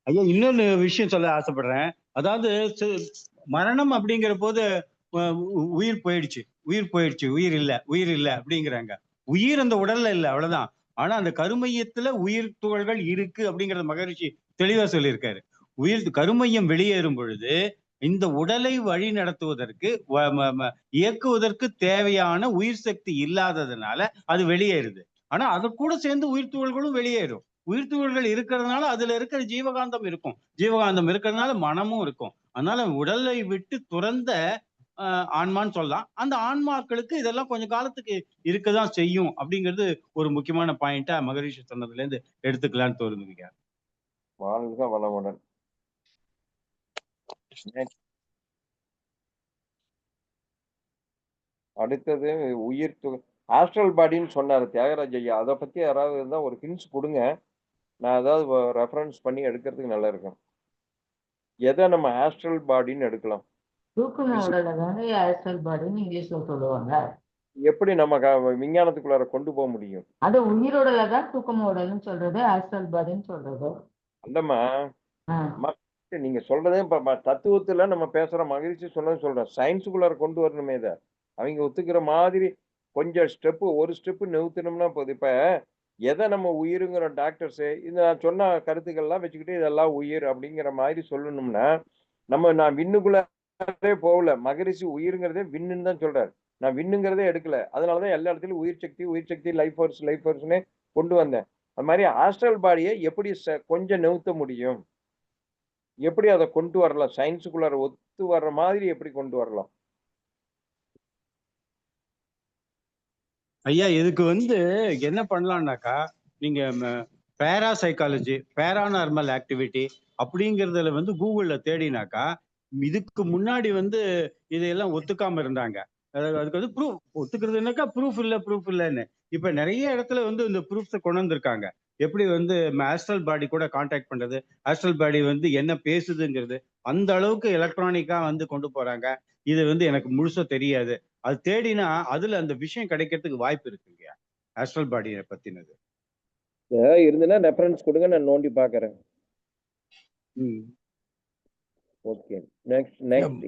ஐயா, இன்னொன்னு விஷயம் சொல்ல ஆசைப்படுறேன். அதாவது மரணம் அப்படிங்கிற போது உயிர் போயிடுச்சு, உயிர் இல்ல அப்படிங்கிறாங்க. உயிர் அந்த உடல்ல இல்ல, அவ்வளவுதான். ஆனா அந்த கருமையத்துல உயிர் துகள்கள் இருக்கு அப்படிங்கறத மகரிஷி தெளிவா சொல்லியிருக்காரு. கருமையம் வெளியேறும் பொழுது இந்த உடலை வழி நடத்துவதற்கு இயக்குவதற்கு தேவையான உயிர் சக்தி இல்லாததுனால அது வெளியேறுது. ஆனா அது கூட சேர்ந்து உயிர் துகள்களும் வெளியேறும். உயிர் துகள்கள் இருக்கிறதுனால அதுல இருக்கிற ஜீவகாந்தம் இருக்கும், ஜீவகாந்தம் இருக்கிறதுனால மனமும் இருக்கும். அதனால உடலை விட்டு துறந்த ஆன்மான்னு சொல்லலாம். அந்த ஆன்மாக்களுக்கு இதெல்லாம் கொஞ்ச காலத்துக்கு இருக்கதான் செய்யும் அப்படிங்கிறது ஒரு முக்கியமான பாயிண்டா மகரிஷி சொன்னதுல இருந்து எடுத்துக்கலாம்னு தோணுதுங்க. வாழ்க வளமுடன். அடுத்தது உயிர் ஆஸ்ட்ரல் பாடின்னு சொன்னாரு தியாகராஜ் ஐயா. அதை பத்தி யாராவது இருந்தா ஒரு ஹிண்ட்ஸ் கொடுங்க. நான் ஏதாவது ரெஃபரன்ஸ் பண்ணி எடுக்கிறதுக்கு நல்லா இருக்கும். எதை நம்ம ஆஸ்ட்ரல் பாடின்னு எடுக்கலாம்? தூக்கம் உடலை தானே ஆஸ்ட்ரல் பாடின்னு இங்கிலீஷ்ல சொல்லுவாங்க. எப்படி நம்ம விஞ்ஞானத்துக்குள்ளார கொண்டு போக முடியும்? அது உயிரோடல தான் தூக்கம் உடல்னு சொல்றது, ஆஸ்ட்ரல் பாடின்னு சொல்றது. அந்தம்மா நீங்க சொல்றதே தத்துவத்துல நம்ம பேசுற மகிழ்ச்சி சொல்றேன். சயின்ஸுக்குள்ளார கொண்டு வரணுமே இதை. அவங்க ஒத்துக்கிற மாதிரி கொஞ்சம் ஒரு ஸ்டெப்பு நிறுத்தணும்னா போகுது. இப்ப எதை நம்ம உயிருங்கிற டாக்டர்ஸ் இது நான் சொன்ன கருத்துக்கள்லாம் வச்சுக்கிட்டு இதெல்லாம் உயிர் அப்படிங்கிற மாதிரி சொல்லணும்னா நான் விண்ணுக்குள்ளே போகல. மகரிஷி உயிருங்கிறதே விண்ணுன்னு தான் சொல்றாரு. நான் விண்ணுங்கிறதே எடுக்கல. அதனாலதான் எல்லா இடத்துலயும் உயிர் சக்தி லைஃப் ஃபோர்ஸ்னே கொண்டு வந்தேன். அது மாதிரி ஆஸ்ட்ரல் பாடியை எப்படி கொஞ்சம் நிறுத்த முடியும், எப்படி அதை கொண்டு வரலாம், சயின்ஸுக்குள்ளார ஒத்து வர்ற மாதிரி எப்படி கொண்டு வரலாம்? ஐயா, இதுக்கு என்ன பண்ணலாம்னாக்கா, நீங்க பேராசைக்காலஜி, பேரானார்மல் ஆக்டிவிட்டி அப்படிங்கறதுல கூகுள்ல தேடினாக்கா இதுக்கு முன்னாடி இதையெல்லாம் ஒத்துக்காம இருந்தாங்க. அதுக்கு ப்ரூஃப் ஒத்துக்கிறதுனாக்கா ப்ரூஃப் இல்லைன்னு. இப்ப நிறைய இடத்துல இந்த ப்ரூஃப்ஸை கொண்டு வந்திருக்காங்க. எப்படி ஆஸ்ட்ரல் பாடி கூட கான்டாக்ட் பண்றது, ஆஸ்ட்ரல் பாடி என்ன பேசுதுங்கிறது அந்த அளவுக்கு எலக்ட்ரானிக்கா கொண்டு போறாங்க. இது எனக்கு முழுசா தெரியாது. அது தேடினா அதுல அந்த விஷயம் கிடைக்கிறதுக்கு வாய்ப்பு இருக்குங்க. ஆஸ்ட்ரல் பாடியை பத்தினது இருந்துன்னா ரெஃபரன்ஸ் கொடுங்க, நான் நோண்டி பாக்குறேன். ஓகே, நெக்ஸ்ட்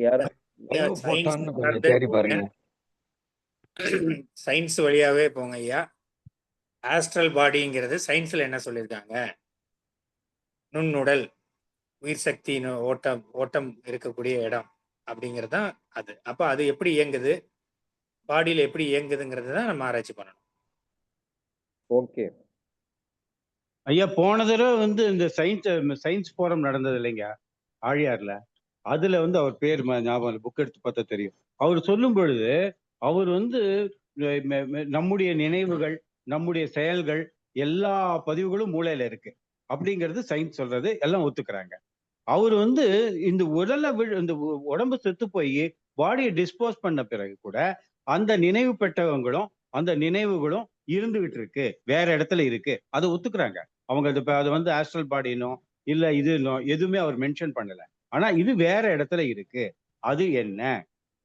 யார சயின்ஸ் வழியாவே போங்க ஐயா. ஆஸ்ட்ரல் பாடிங்கிறது சயின்ஸ்ல என்ன சொல்லியிருக்காங்க, நுண்ணுடல், உயிர் சக்தி ஓட்டம் இருக்கக்கூடிய இடம் அப்படிங்கிறது தான் அது. அப்ப அது எப்படி இயங்குது, பாடியில எப்படி இயங்குதுங்கிறது தான் நம்ம ஆராய்ச்சி பண்ணணும். ஓகே ஐயா போன தடவை வந்து இந்த சயின்ஸ் போரம் நடந்தது இல்லைங்க ஆழியார்ல. அதுல வந்து அவர் பேர் ஞாபகம் புக் எடுத்து பார்த்தா தெரியும். அவர் சொல்லும் பொழுது அவர் வந்து நம்முடைய நினைவுகள், நம்முடைய செயல்கள் எல்லா பதிவுகளும் மூளையில இருக்கு அப்படிங்கிறது சயின்ஸ் சொல்றது, எல்லாம் ஒத்துக்கிறாங்க. அவர் வந்து இந்த இந்த உடம்பு செத்து போய் பாடியை டிஸ்போஸ் பண்ண பிறகு கூட அந்த நினைவு பெட்டகங்களும் அந்த நினைவுகளும் இருந்துகிட்டு இருக்கு, வேற இடத்துல இருக்கு, அதை ஒத்துக்கிறாங்க அவங்க. அது வந்து ஆஸ்ட்ரல் பாடினோ இல்ல இது எதுவுமே அவர் மென்ஷன் பண்ணல. ஆனா இது வேற இடத்துல இருக்கு, அது என்ன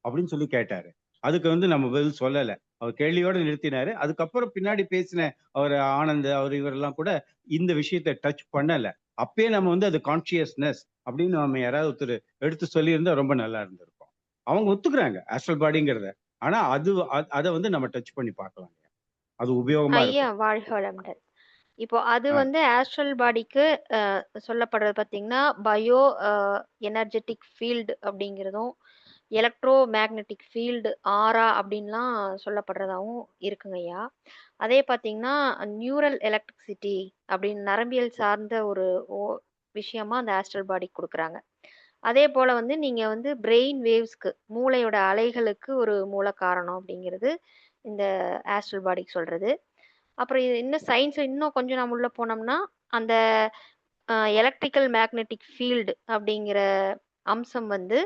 அப்படின்னு சொல்லி கேட்டாரு. அதுக்கு வந்து நம்ம பதில் சொல்லல, அவர் கேள்வியோட நிறுத்தினாரு. அதுக்கப்புறம் பின்னாடி பேசின அவர் ஆனந்த் அவர் இவரெல்லாம் கூட இந்த விஷயத்தை டச் பண்ணல. அப்பயே நம்ம வந்து அது கான்சியஸ்னஸ் அப்படின்னு நம்ம யாராவது ஒருத்தர் எடுத்து சொல்லியிருந்தா ரொம்ப நல்லா இருந்திருக்கும். அவங்க ஒத்துக்கிறாங்க ஆஸ்ட்ரல் பாடிங்கிறத. ஆனா அதை வந்து நம்ம டச் பண்ணி பார்க்கலாம், அது உபயோகமா ஐயா இருக்கும். வாழ்க வளமுடன். இப்போ அது வந்து ஆஸ்ட்ரல் பாடிக்கு சொல்லப்படுறது பார்த்தீங்கன்னா பயோ எனர்ஜெட்டிக் ஃபீல்டு அப்படிங்கிறதும் எலக்ட்ரோ மேக்னெட்டிக் ஃபீல்டு ஆரா அப்படின்லாம் சொல்லப்படுறதாவும் இருக்குங்க ஐயா. அதே பார்த்தீங்கன்னா நியூரல் எலக்ட்ரிசிட்டி அப்படின்னு நரம்பியல் சார்ந்த ஒரு விஷயமா அந்த ஆஸ்ட்ரல் பாடிக்கு கொடுக்குறாங்க. அதே போல வந்து நீங்க வந்து பிரெயின் வேவ்ஸ்க்கு மூளையோட அலைகளுக்கு ஒரு மூல காரணம் அப்படிங்கிறது இந்த ஆஸ்ட்ரல் பாடிக்கு சொல்றது. அப்புறம் இது இன்னும் சயின்ஸ் இன்னும் கொஞ்சம் நம்ம உள்ள போனோம்னா அந்த எலக்ட்ரிக்கல் மேக்னெட்டிக் ஃபீல்டு அப்படிங்கிற அம்சம் வந்து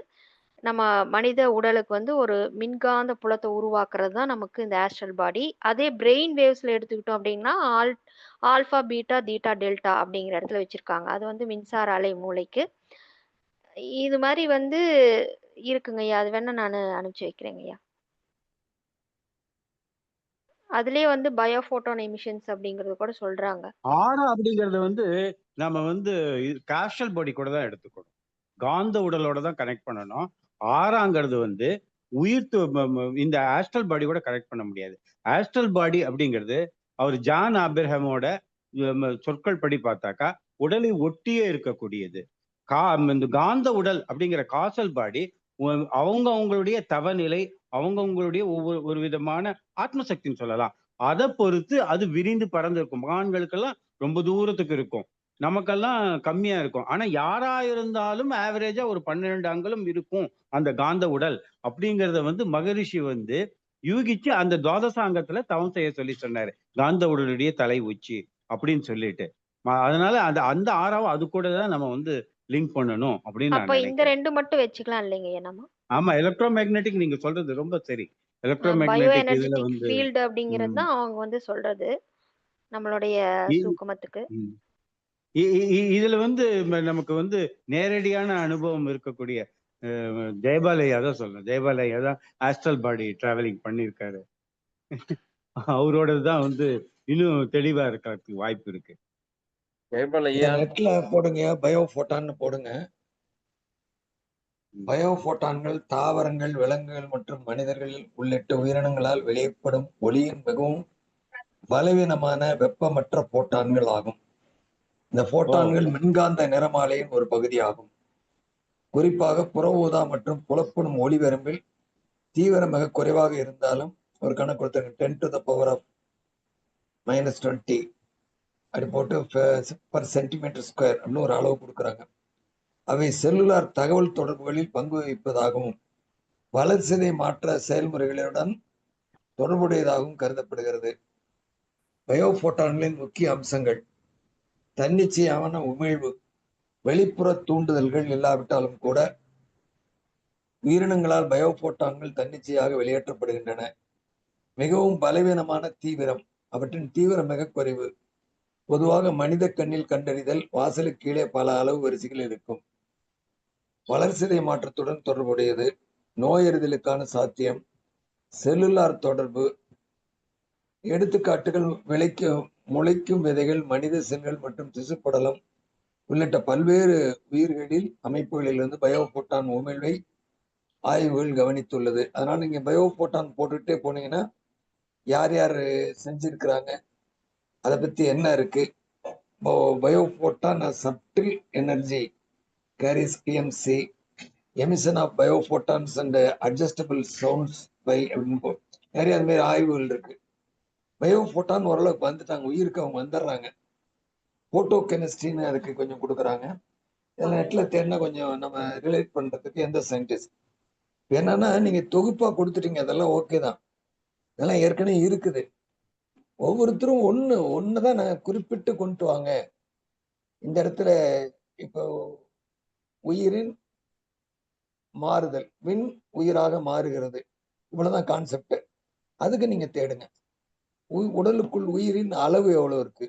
நம்ம மனித உடலுக்கு வந்து ஒரு மின்காந்த புலத்தை உருவாக்குறது தான் நமக்கு இந்த ஆஸ்ட்ரல் பாடி. அதே பிரெயின் வேவ்ஸ்ல எடுத்துக்கிட்டோம் அப்படின்னா ஆல்ஃபா பீட்டா தீட்டா டெல்டா அப்படிங்கிற இடத்துல வச்சிருக்காங்க. அது வந்து மின்சார அலை மூளைக்கு. இது மாதிரி வந்து இருக்குங்க ஐயா. அது வேணா நான் அனுப்பிச்சு வைக்கிறேங்க ஐயா. அதுலயே வந்து பயோபோட்டான் எமிஷன்ஸ் அப்படிங்கறது கூட சொல்றாங்க. ஆரா அப்படிங்கறது வந்து நம்ம வந்து காஸ்டல் பாடி கூட தான் எடுத்துக்கணும், காந்த உடலோட தான் கனெக்ட் பண்ணணும். ஆறாங்கிறது வந்து இந்த ஆஸ்ட்ரல் பாடி கூட கனெக்ட் பண்ண முடியாது. ஆஸ்ட்ரல் பாடி அப்படிங்கிறது அவர் ஜான் ஆபிரஹாமோட சொற்கள் படி பார்த்தாக்கா உடலை ஒட்டியே இருக்கக்கூடியது. இந்த காந்த உடல் அப்படிங்கிற காசல் பாடி அவங்களுடைய தவநிலை, அவங்களுடைய ஒரு விதமான ஆத்மசக்தின்னு சொல்லலாம். அதை பொறுத்து அது விரிந்து பறந்து இருக்கும். மகான்களுக்கெல்லாம் ரொம்ப தூரத்துக்கு இருக்கும், நமக்கெல்லாம் கம்மியா இருக்கும். ஆனா யாரா இருந்தாலும் ஆவரேஜா ஒரு 12 அங்குலம் இருக்கும் அந்த காந்த உடல் அப்படிங்கறத வந்து மகரிஷி வந்து யூகிச்சு அந்த துவாதசாங்கத்துல தவம் செய்ய சொல்லி சொன்னாரு, காந்த உடலுடைய தலை உச்சி அப்படின்னு சொல்லிட்டு. அதனால அந்த ஆறாவை அது கூட தான் நம்ம வந்து லிங்க் பண்ணணும் அப்படின்னு அப்ப நான் இந்த நினைக்கிறேன். ரெண்டு மட்டும் வச்சுக்கலாம் இல்லைங்க நம்ம? ஆமா, எலக்ட்ரோ மேக்னெட்டிக் நீங்க சொல்றது ரொம்ப சரி. எலக்ட்ரோ பயோ மேக்னெட்டிக் இதுல எனர்ஜெட்டிக் வந்து ஃபீல்டு அப்படிங்கிறது தான் அவங்க வந்து சொல்றது நம்மளுடைய சூக்குமத்துக்கு. இதுல வந்து நமக்கு வந்து நேரடியான அனுபவம் இருக்கக்கூடிய ஜெயபாலையா தான் சொல்லணும். ஜெயபாலையா தான் ஆஸ்ட்ரல் பாடி டிராவலிங் பண்ணியிருக்காரு. அவரோட தான் வந்து இன்னும் தெளிவா இருக்கிறதுக்கு வாய்ப்பு இருக்கு. நெட்ல போடுங்க, பயோபோட்டான்னு போடுங்க. பயோபோட்டான்கள் தாவரங்கள், விலங்குகள் மற்றும் மனிதர்கள் உள்ளிட்ட உயிரினங்களால் வெளியேற்படும் ஒளியின் மிகவும் பலவீனமான வெப்பமற்ற போட்டான்கள் ஆகும். இந்த போட்டான்கள் மின்காந்த நிறமாலையின் ஒரு பகுதியாகும். குறிப்பாக புற ஊதா மற்றும் புலப்படும் ஒளி வரம்பில் தீவிரம் மிக குறைவாக இருந்தாலும் ஒரு கணக்கு கொடுத்தாங்க, 10 to the power of -20 அப்படி போட்டு per centimeter square அப்படின்னு ஒரு அளவு கொடுக்குறாங்க. அவை செல்லுலார் தகவல் தொடர்புகளில் பங்கு வகிப்பதாகவும் வளர்சிதை மாற்ற செயல்முறைகளுடன் தொடர்புடையதாகவும் கருதப்படுகிறது. பயோபோட்டான்களின் முக்கிய அம்சங்கள்: தன்னிச்சையான உமிழ்வு, வெளிப்புற தூண்டுதல்கள் இல்லாவிட்டாலும் கூட உயிரினங்களால் பயோபோட்டான்கள் தன்னிச்சையாக வெளியேற்றப்படுகின்றன. மிகவும் பலவீனமான தீவிரம், அவற்றின் தீவிரம் மிக குறைவு. பொதுவாக மனித கண்ணில் கண்டறிதல் வாசலுக்கு கீழே பல அளவு வரிசைகள் இருக்கும். வளர்சிதை மாற்றத்துடன் தொடர்புடையது, நோயறிதலுக்கான சாத்தியம், செல்லுலார் தொடர்பு. எடுத்துக்காட்டுகள் முளைக்கும் விதைகள், மனித செல்கள் மற்றும் திசுப்படலம் உள்ளிட்ட பல்வேறு உயிர்களில் அமைப்புகளிலிருந்து பயோபோட்டான் உமிழ்வை ஆய்வுகள் கவனித்துள்ளது. அதனால நீங்க பயோபோட்டான் போட்டுட்டே போனீங்கன்னா யார் யார் செஞ்சிருக்கிறாங்க, அதை பத்தி என்ன இருக்கு. Biophoton subtle energy carries PMC, emission of biophotons and adjustable sounds by அப்படின்னு நிறைய அது மாதிரி ஆய்வுகள் இருக்கு. பயோபோட்டான் ஓரளவுக்கு வந்துட்டாங்க, உயிருக்கு அவங்க வந்துடுறாங்க. போட்டோ கெமிஸ்ட்ரின்னு அதுக்கு கொஞ்சம் கொடுக்குறாங்க. இதில் நெட்ல தேடினா கொஞ்சம் நம்ம ரிலேட் பண்றதுக்கு எந்த சயின்டிஸ்ட் என்னன்னா நீங்க தொகுப்பா கொடுத்துட்டீங்க, அதெல்லாம் ஓகே தான், இதெல்லாம் ஏற்கனவே இருக்குது. ஒவ்வொருத்தரும் ஒண்ணுதான் நான் குறிப்பிட்டு கொண்டு வாங்க. இந்த இடத்துல இப்போ உயிரின் மாறுதல், விண் உயிராக மாறுகிறது, இவ்வளவுதான் கான்செப்ட். அதுக்கு நீங்க தேடுங்க. உடலுக்குள் உயிரின் அளவு எவ்வளவு இருக்கு,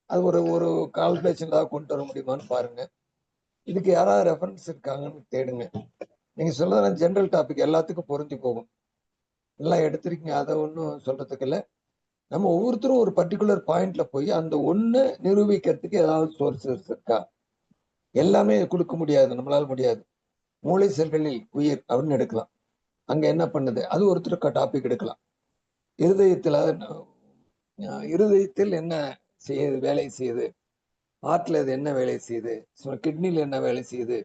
அது ஒரு ஒரு கால்குலேஷன் ஏதாவது கொண்டு வர முடியுமான்னு பாருங்க. இதுக்கு யாராவது ரெஃபரன்ஸ் இருக்காங்கன்னு தேடுங்க. நீங்க சொல்றதுல ஜென்ரல் டாபிக் எல்லாத்துக்கும் பொருந்தி போகும். எல்லாம் எடுத்திருக்கீங்க, அதை ஒன்றும் சொல்றதுக்கு இல்லை. நம்ம ஒவ்வொருத்தரும் ஒரு பர்டிகுலர் பாயிண்ட்ல போய் அந்த ஒண்ணு நிரூபிக்கிறதுக்கு ஏதாவது சோர்சஸ் இருக்கா? எல்லாமே கொடுக்க முடியாது, நம்மளால முடியாது. மூளை செல்களில் உயிர் அப்படின்னு எடுக்கலாம், அங்க என்ன பண்ணுது அது ஒருத்தருக்கு டாபிக் எடுக்கலாம். இருதயத்தில் என்ன செய்யுது, வேலை செய்யுது, ஹார்ட்ல இது என்ன வேலை செய்யுது, கிட்னில என்ன வேலை செய்யுது,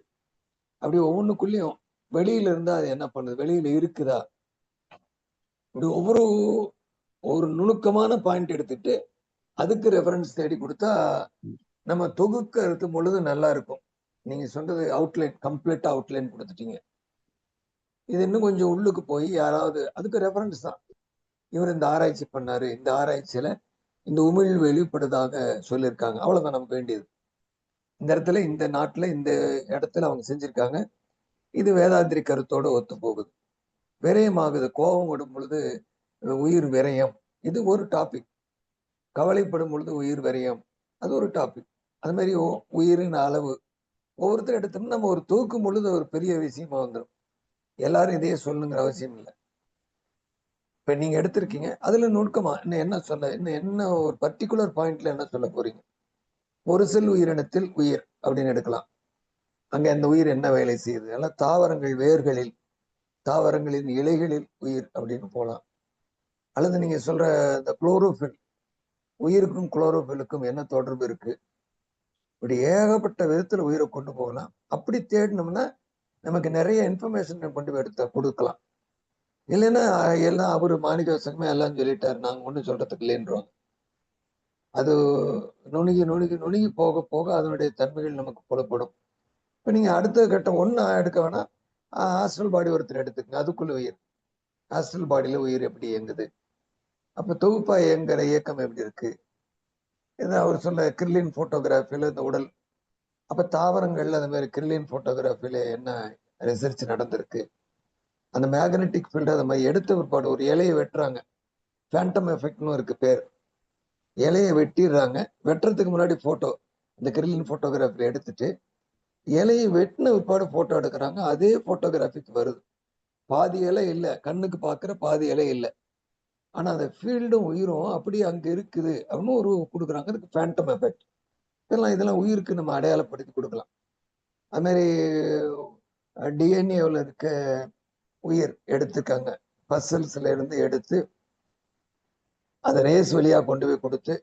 அப்படி ஒவ்வொன்றுக்குள்ளேயும் வெளியில இருந்தா அது என்ன பண்ணுது, வெளியில இருக்குதா, இப்படி ஒரு நுணுக்கமான பாயிண்ட் எடுத்துட்டு அதுக்கு ரெஃபரன்ஸ் தேடி கொடுத்தா நம்ம தொகுக்கிறது பொழுது நல்லா இருக்கும். நீங்க சொல்றது அவுட்லைன், கம்ப்ளீட்டா அவுட்லைன் கொடுத்துட்டீங்க. இது இன்னும் கொஞ்சம் உள்ளுக்கு போய் யாராவது அதுக்கு ரெஃபரன்ஸ் தான், இவர் இந்த ஆராய்ச்சி பண்ணாரு, இந்த ஆராய்ச்சியில இந்த உமிழ் வெளிப்படுதாக சொல்லியிருக்காங்க, அவ்வளவுதான் நமக்கு வேண்டியது. இந்த இடத்துல இந்த நாட்டுல இந்த இடத்துல அவங்க செஞ்சிருக்காங்க, இது வேதாந்திரி கருத்தோட ஒத்து போகுது. விரயமாகுது, கோபம் விடும் பொழுது உயிர் விரயம், இது ஒரு டாபிக். கவலைப்படும் பொழுது உயிர் விரயம், அது ஒரு டாபிக். அது மாதிரி உயிரின் அளவு ஒவ்வொருத்தர் எடுத்தோம்னா நம்ம ஒரு தூக்கும் பொழுது ஒரு பெரிய விஷயமா வந்துடும். எல்லாரும் இதையே சொல்லுங்கிற அவசியம் இல்லை. இப்ப நீங்க எடுத்திருக்கீங்க, அதுல நுணுக்கமா இன்னும் என்ன சொல்ல, இன்னும் என்ன ஒரு பர்டிகுலர் பாயிண்ட்ல என்ன சொல்ல போறீங்க. ஒரு செல் உயிரினத்தில் உயிர் அப்படின்னு எடுக்கலாம், அங்க அந்த உயிர் என்ன வேலை செய்யுது, எல்லாம் தாவரங்கள் வேர்களில், தாவரங்களின் இலைகளில் உயிர் அப்படின்னு போகலாம். அல்லது நீங்க சொல்ற இந்த குளோரோஃபில், உயிருக்கும் குளோரோஃபிலுக்கும் என்ன தொடர்பு இருக்கு, இப்படி ஏகப்பட்ட விதத்துல உயிரை கொண்டு போகலாம். அப்படி தேடினோம்னா நமக்கு நிறைய இன்ஃபர்மேஷன் கொண்டு போய் எடுத்து கொடுக்கலாம். இல்லைன்னா எல்லாம் அவரு மாணிக்கவாசகமே எல்லாம் சொல்லிட்டாரு, நாங்க ஒண்ணும் சொல்றதுக்கு இல்லைன்றோம். அது நுணுகி நுணுகி நுணுகி போக போக அதனுடைய தன்மைகள் நமக்கு புலப்படும். இப்ப நீங்க அடுத்த கட்டம் ஒண்ணு எடுக்க வேணாம், ஆஸ்ட்ரல் பாடி ஒருத்தர் எடுத்துக்கங்க, அதுக்குள்ள உயிர், ஆஸ்ட்ரல் பாடியில உயிர் எப்படி இயங்குது, அப்ப தொகுப்பா இயங்குற இயக்கம் எப்படி இருக்கு, இதை அவர் சொல்ல கிர்லின் போட்டோகிராஃபில இந்த உடல், அப்ப தாவரங்கள்ல அந்த மாதிரி கிர்லின் போட்டோகிராஃபில என்ன ரிசர்ச் நடந்திருக்கு, அந்த மேக்னெட்டிக் ஃபீல்டு அதை மாதிரி எடுத்த பிற்பாடு ஒரு இலையை வெட்டுறாங்க, ஃபேண்டம் எஃபெக்ட்னு இருக்கு பேர். இலையை வெட்டிடுறாங்க, வெட்டுறதுக்கு முன்னாடி போட்டோ இந்த கிரிலின் போட்டோகிராஃபில எடுத்துட்டு இலையை வெட்டின பிற்பாடு போட்டோ எடுக்கிறாங்க, அதே போட்டோகிராஃபிக்கு வருது. பாதி இலை இல்லை, கண்ணுக்கு பார்க்குற பாதி இலை இல்லை, ஆனா அந்த ஃபீல்டும் உயிரும் அப்படியே அங்க இருக்குது அப்படின்னு ஒரு கொடுக்குறாங்க, அதுக்கு ஃபேண்டம் எஃபெக்ட். இதெல்லாம் உயிருக்கு நம்ம அடையாளப்படுத்தி கொடுக்கலாம். அது மாதிரி டிஎன்ஏவில் இருக்க உயிர் எடுத்துக்காங்க, பசல்ஸ்ல இருந்து எடுத்து அதை ரேஸ் வழியா கொண்டு போய் கொடுத்து,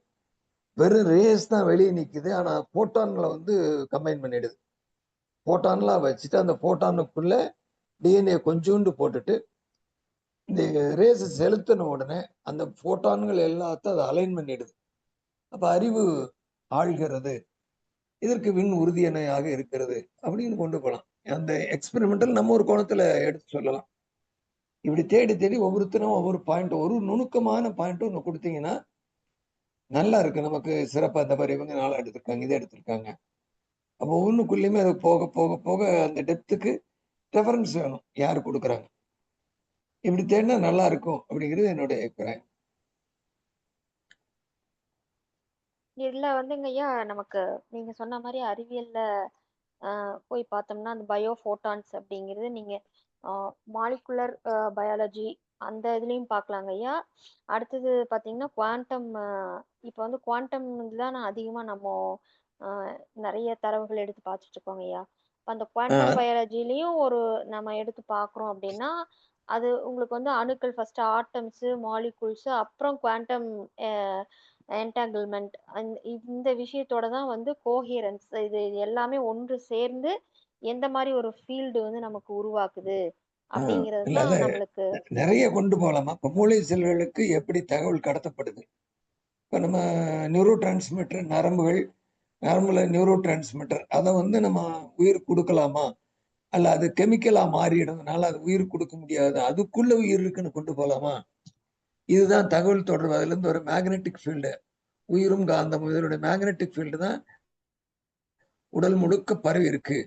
வெறும் ரேஸ் தான் வெளியே நிக்குது, ஆனா போட்டான்களை வந்து கம்பைன் பண்ணிடுது. போட்டான்லாம் வச்சுட்டு அந்த போட்டானுக்குள்ள டிஎன்ஏ கொஞ்சோண்டு போட்டுட்டு இந்த ரேஸ் செலுத்தின உடனே அந்த போட்டான்கள் எல்லாத்தையும் அதை அலைன் பண்ணிடுது. அப்ப அறிவு ஆழ்கிறது, இதற்கு விண் உறுதியணையாக இருக்கிறது அப்படின்னு கொண்டு போகலாம். அந்த எக்ஸ்பெரிமெண்டல் நம்ம ஒரு கோணத்துல எடுத்து சொல்லலாம். இப்படி தேடி தேடி ஒவ்வொருத்தரும் ஒவ்வொரு பாயிண்ட், ஒரு நுணுக்கமான பாயிண்ட் ஒன்று கொடுத்தீங்கன்னா நல்லா இருக்கு, நமக்கு சிறப்பா இந்த மாதிரி இவங்க நாளா எடுத்திருக்காங்க, இதை எடுத்திருக்காங்க. அப்போ ஒவ்வொன்றுக்குள்ளேயுமே அது போக போக போக அந்த டெப்த்துக்கு ரெஃபரன்ஸ் வேணும், யார் கொடுக்குறாங்க, இப்படி தேடினா நல்லா இருக்கும் அப்படிங்கிறது என்னுடைய அபிப்பிராயம். இதுல வந்துங்க ஐயா, நமக்கு நீங்க சொன்ன மாதிரி அறிவியல்ல போய் பார்த்தோம்னா அந்த பயோஃபோட்டான்ஸ் அப்படிங்கிறது நீங்க மாலிகுலர் பயாலஜி அந்த இதுலயும் பார்க்கலாங்க ஐயா. அடுத்தது பார்த்தீங்கன்னா குவாண்டம், இப்போ வந்து குவாண்டம் தான் அதிகமாக நம்ம நிறைய தரவுகள் எடுத்து பார்த்துட்டு இருக்கோங்க ஐயா. அந்த குவாண்டம் பயாலஜிலையும் ஒரு நம்ம எடுத்து பார்க்குறோம் அப்படின்னா அது உங்களுக்கு வந்து அணுக்கள் ஃபர்ஸ்ட் ஆட்டம்ஸ், மாலிகூல்ஸ், அப்புறம் குவாண்டம் என்டாங்கிள்மெண்ட், இந்த விஷயத்தோட தான் வந்து கோஹியரன்ஸ், இது எல்லாமே ஒன்று சேர்ந்து எந்த மாதிரி ஒரு ஃபீல்டு வந்து நமக்கு உருவாக்குது அப்படிங்கிறது தான் நம்மளுக்கு நிறைய கொண்டு போகலாமா. இப்போ மூளை செல்களுக்கு எப்படி தகவல் கடத்தப்படுது, இப்போ நம்ம நியூரோ டிரான்ஸ்மிட்டர் நரம்புகள் நார்மலா நியூரோ டிரான்ஸ்மிட்டர், அதை வந்து நம்ம உயிர் கொடுக்கலாமா, அல்ல அது கெமிக்கலா மாறிடுறதுனால அது உயிர் கொடுக்க முடியாது, அதுக்குள்ள உயிர் இருக்குன்னு கொண்டு போகலாமா? இதுதான் தகவல் தொடர்பு. அதுல இருந்து ஒரு மேக்னெட்டிக் ஃபீல்டு, உயிரும் காந்தமும், இதனுடைய மேக்னெட்டிக் ஃபீல்டு தான் உடல் முழுக்க பரவி இருக்கு.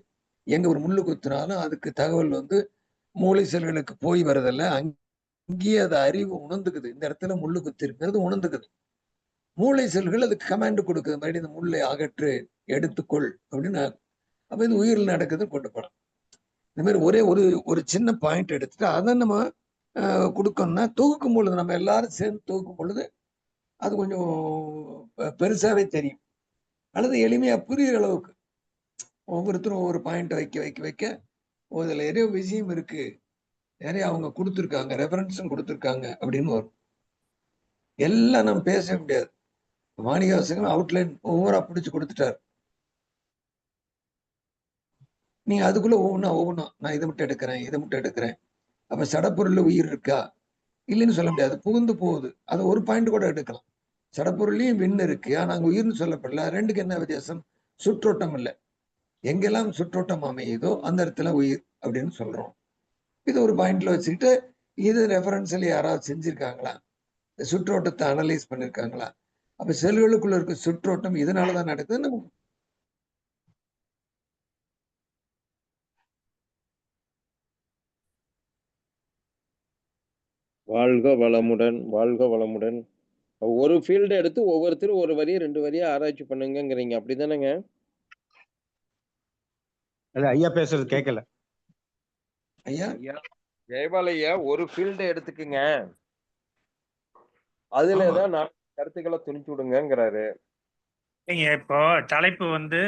எங்க ஒரு முள்ளு குத்துனாலும் அதுக்கு தகவல் வந்து மூளை செல்களுக்கு போய் வரதில்ல, அங்கேயே அது அறிவு உணர்ந்துக்குது. இந்த இடத்துல முள்ளு குத்தி இருக்கிறது உணர்ந்துக்குது. மூளை செல்கள் அதுக்கு கமாண்ட் கொடுக்குது, மறுபடியும் இந்த முள்ளை அகற்று, எடுத்துக்கொள் அப்படின்னு. அப்ப இது உயிரில் நடக்குதுன்னு கொண்டு போகலாம். இந்த மாதிரி ஒரே ஒரு சின்ன பாயிண்ட் எடுத்துட்டு அதை நம்ம கொடுக்கணும்னா, தொகுக்கும் பொழுது நம்ம எல்லாரும் சேர்ந்து தொகுக்கும் பொழுது அது கொஞ்சம் பெருசாவே தெரியும், அல்லது எளிமையா புரியுற அளவுக்கு ஒவ்வொருத்தரும் ஒவ்வொரு பாயிண்ட் வைக்க வைக்க வைக்க இதுல நிறைய விஷயம் இருக்கு, நிறைய அவங்க கொடுத்துருக்காங்க, ரெஃபரன்ஸும் கொடுத்துருக்காங்க அப்படின்னு வரும். எல்லாம் நம்ம பேச முடியாது. மாணிக்கவாசகன் அவுட்லைன் ஒவ்வொரு பிடிச்சு கொடுத்துட்டார். நீங்க அதுக்குள்ள ஒவ்வொன்றும் நான் இதை மட்டும் எடுக்கிறேன், இதை மட்டும் எடுக்கிறேன். அப்ப சடப்பொருள்ல உயிர் இருக்கா இல்லைன்னு சொல்ல முடியாது, புகுந்து போகுது. அதை ஒரு பாயிண்ட் கூட எடுக்கலாம். சடப்பொருள்லயும் விண் இருக்கு, ஆனா அங்க உயிர்னு சொல்லப்படல. ரெண்டுக்கு என்ன வித்தியாசம்? சுற்றோட்டம் இல்லை. எங்கெல்லாம் சுற்றோட்டம் அமையுதோ அந்த இடத்துல உயிர் அப்படின்னு சொல்றோம். இது ஒரு பாயிண்ட்ல வச்சுக்கிட்டு, இது ரெஃபரன்ஸ்ல யாராவது செஞ்சிருக்காங்களா, சுற்றோட்டத்தை அனலைஸ் பண்ணிருக்காங்களா? அப்ப செல்களுக்குள்ள இருக்க சுற்றோட்டம் இதனாலதான் நடக்குது. நம்ம வாழ்க வளமுடன், வாழ்க வளமுடன். ஒரு ஃபீல்டு எடுத்து ஒவ்வொருத்தரும் ஒரு வரியை 2 வரியா ஆராய்ச்சி பண்ணுங்கிறீங்க, அப்படிதானேங்க? அது ஐயா பேசுறது கேட்கல. ஐயா ஜெயபால் ஐயா, ஒரு ஃபீல்டை எடுத்துக்குங்க, அதுலதான் நான் கருத்துக்களை துணிச்சு விடுங்கிறாரு. நீங்க இப்போ தலைப்பு வந்து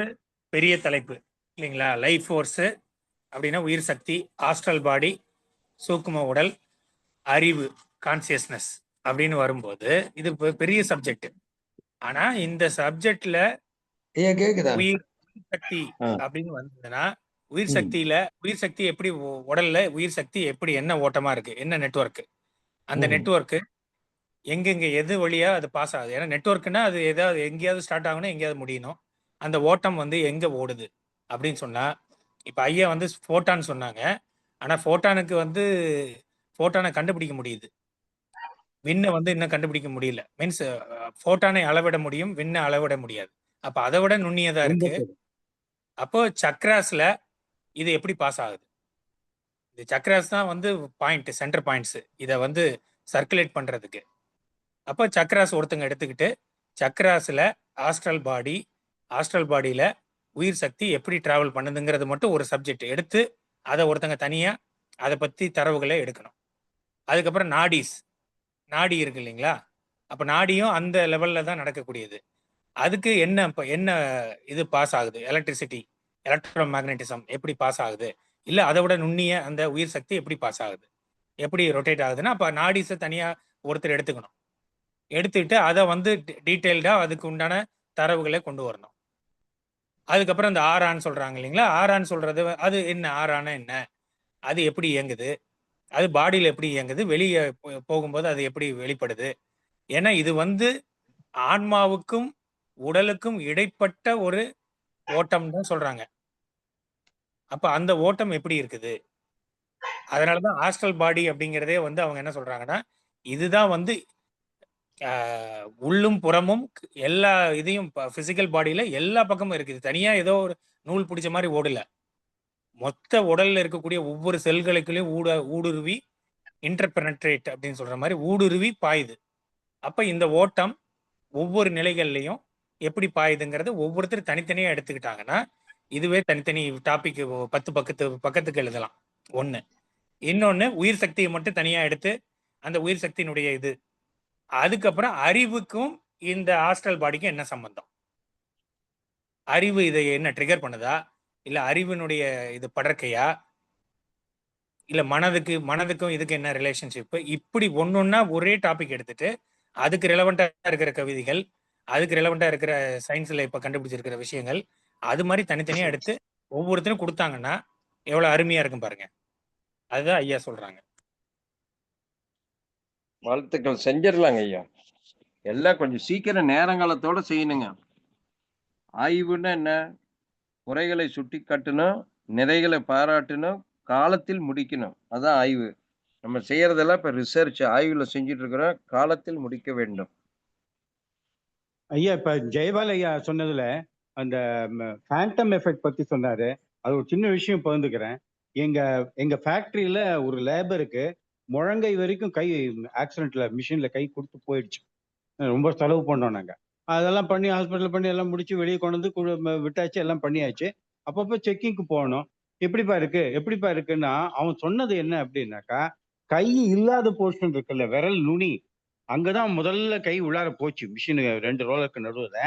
பெரிய தலைப்பு இல்லைங்களா? லைஃப் ஃபோர்ஸ் அப்படின்னா உயிர் சக்தி, ஆஸ்ட்ரல் பாடி, சூக்கும உடல், அறிவு, கான்சியஸ்னஸ் அப்படின்னு வரும்போது இது பெரிய சப்ஜெக்ட். ஆனா இந்த சப்ஜெக்ட்ல உயிர் சக்தி அப்படின்னு வந்ததுன்னா, உயிர் சக்தியில உயிர் சக்தி எப்படி உடல்ல உயிர் சக்தி எப்படி என்ன ஓட்டமா இருக்கு, என்ன நெட்வொர்க், அந்த நெட்வொர்க் எங்கெங்க எது வழியா அது பாஸ் ஆகுது. ஏன்னா நெட்வொர்க்னா அது ஏதாவது எங்கேயாவது ஸ்டார்ட் ஆகணும், எங்கேயாவது முடியணும். அந்த ஓட்டம் வந்து எங்க ஓடுது அப்படின்னு சொன்னா, இப்ப ஐயா வந்து போட்டான் சொன்னாங்க. ஆனா போட்டானுக்கு வந்து போட்டானை கண்டுபிடிக்க முடியுது, விண்ணை வந்து இன்னும் கண்டுபிடிக்க முடியல. மீன்ஸ் போட்டானை அளவிட முடியும், விண்ணை அளவிட முடியாது. அப்ப அதை விட நுண்ணியதா இருக்கு. அப்போ சக்ராஸ்ல இது எப்படி பாஸ் ஆகுது? இந்த சக்ராஸ் தான் வந்து பாயிண்ட், சென்டர் பாயிண்ட்ஸ், இதை வந்து சர்க்குலேட் பண்றதுக்கு. அப்போ சக்ராஸ் ஒருத்தங்க எடுத்துக்கிட்டு சக்ராஸ்ல ஆஸ்ட்ரல் பாடி, ஆஸ்ட்ரல் பாடியில உயிர் சக்தி எப்படி டிராவல் பண்ணுதுங்கிறது மட்டும் ஒரு சப்ஜெக்ட் எடுத்து அதை ஒருத்தங்க தனியா அதை பத்தி தரவுகளை எடுக்கணும். அதுக்கப்புறம் நாடிஸ், நாடி இருக்கு இல்லைங்களா? அப்ப நாடியும் அந்த லெவல்ல தான் நடக்கக்கூடியது. அதுக்கு என்ன இது பாஸ் ஆகுது, எலக்ட்ரிசிட்டி, எலக்ட்ரோ மேக்னட்டிசம் எப்படி பாஸ் ஆகுது, இல்ல அதை விட நுண்ணிய அந்த உயிர் சக்தி எப்படி பாஸ் ஆகுது, எப்படி ரொட்டேட் ஆகுதுன்னா, அப்ப நாடிஸை தனியா ஒருத்தர் எடுத்துக்கணும். எடுத்துக்கிட்டு அதை வந்து டீட்டெயில்டா அதுக்கு உண்டான தரவுகளை கொண்டு வரணும். அதுக்கப்புறம் இந்த ஆரான்னு சொல்றாங்க இல்லைங்களா? ஆரான்னு சொல்றது அது என்ன, ஆரானா என்ன, அது எப்படி இயங்குது, அது பாடியில எப்படி இயங்குது, வெளியே போகும்போது அது எப்படி வெளிப்படுது. ஏன்னா இது வந்து ஆன்மாவுக்கும் உடலுக்கும் இடைப்பட்ட ஒரு ஓட்டம் தான் சொல்றாங்க. அப்ப அந்த ஓட்டம் எப்படி இருக்குது? அதனாலதான் ஆஸ்ட்ரல் பாடி அப்படிங்கிறதே வந்து அவங்க என்ன சொல்றாங்கன்னா, இதுதான் வந்து உள்ளும் புறமும் எல்லா இதையும் பிசிக்கல் பாடியில எல்லா பக்கமும் இருக்குது. தனியா ஏதோ ஒரு நூல் பிடிச்ச மாதிரி ஓடல, மொத்த உடல்ல இருக்கக்கூடிய ஒவ்வொரு செல்களுக்குள்ளேயும் ஊடுருவி இன்டர்பெனட்ரேட் அப்படின்னு சொல்ற மாதிரி ஊடுருவி பாயுது. அப்ப இந்த ஓட்டம் ஒவ்வொரு நிலைகள்லையும் எப்படி பாயுதுங்கிறது ஒவ்வொருத்தரும் தனித்தனியா எடுத்துக்கிட்டாங்கன்னா, இதுவே தனித்தனி டாபிக் 10 பக்கத்துக்கு எழுதலாம். ஒண்ணு. இன்னொன்னு உயிர் சக்தியை மட்டும் தனியா எடுத்து அந்த உயிர் சக்தியினுடைய இது. அதுக்கப்புறம் அறிவுக்கும் இந்த ஆஸ்ட்ரல் பாடிக்கும் என்ன சம்பந்தம், அறிவு இதை என்ன ட்ரிகர் பண்ணுதா, இல்ல அறிவினுடைய இது படர்க்கையா, இல்ல மனதுக்கும் இதுக்கு என்ன ரிலேஷன்ஷிப், இப்படி ஒன்னொன்னா ஒரே டாபிக் எடுத்துட்டு அதுக்கு ரெலவெண்டா இருக்கிற கவிதைகள், அதுக்கு ரெலவெண்டா இருக்கிற சயின்ஸ்ல இப்ப கண்டுபிடிச்சிருக்கிற விஷயங்கள், அது மாதிரி தனித்தனியா எடுத்து ஒவ்வொருத்தரும் கொடுத்தாங்கன்னா எவ்வளவு அருமையா இருக்கும் பாருங்க. அதுதான் ஐயா சொல்றாங்க. வாழ்த்துக்கள், செஞ்சிடலாங்க ஐயா. எல்லாம் கொஞ்சம் சீக்கிரம் நேரங்காலத்தோட செய்யணுங்க. ஆய்வுன்னா என்ன? குறைகளை சுட்டி காட்டணும், நிறைகளை பாராட்டணும், காலத்தில் முடிக்கணும். அதான் ஆய்வு. நம்ம செய்யறதெல்லாம் இப்ப ரிசர்ச் ஆய்வுல செஞ்சுட்டு இருக்கிறோம். காலத்தில் முடிக்க வேண்டும். ஐயா இப்ப ஜெயபால் ஐயா சொன்னதுல அந்த ஃபேண்டம் எஃபெக்ட் பத்தி சொன்னாரு. அது ஒரு சின்ன விஷயம் பகிர்ந்துக்கிறேன். எங்க எங்க ஃபேக்டரியில ஒரு லேபருக்கு முழங்கை வரைக்கும் கை ஆக்சிடென்ட்ல மிஷின்ல கை கொடுத்து போயிடுச்சு. ரொம்ப செலவு பண்ணோம் நாங்க. அதெல்லாம் பண்ணி ஹாஸ்பிட்டல் பண்ணி எல்லாம் முடிச்சு வெளியே கொண்டு வந்து விட்டாச்சு, எல்லாம் பண்ணியாச்சு. அப்பப்போ செக்கிங்க்கு போகணும். எப்படிப்பா இருக்குன்னா அவன் சொன்னது என்ன அப்படின்னாக்கா, கை இல்லாத போர்ஷன் இருக்குல்ல, விரல் நுனி, அங்கதான் முதல்ல கை உள்ளார போச்சு மிஷின் 2 ரோலருக்கு நடுவுல.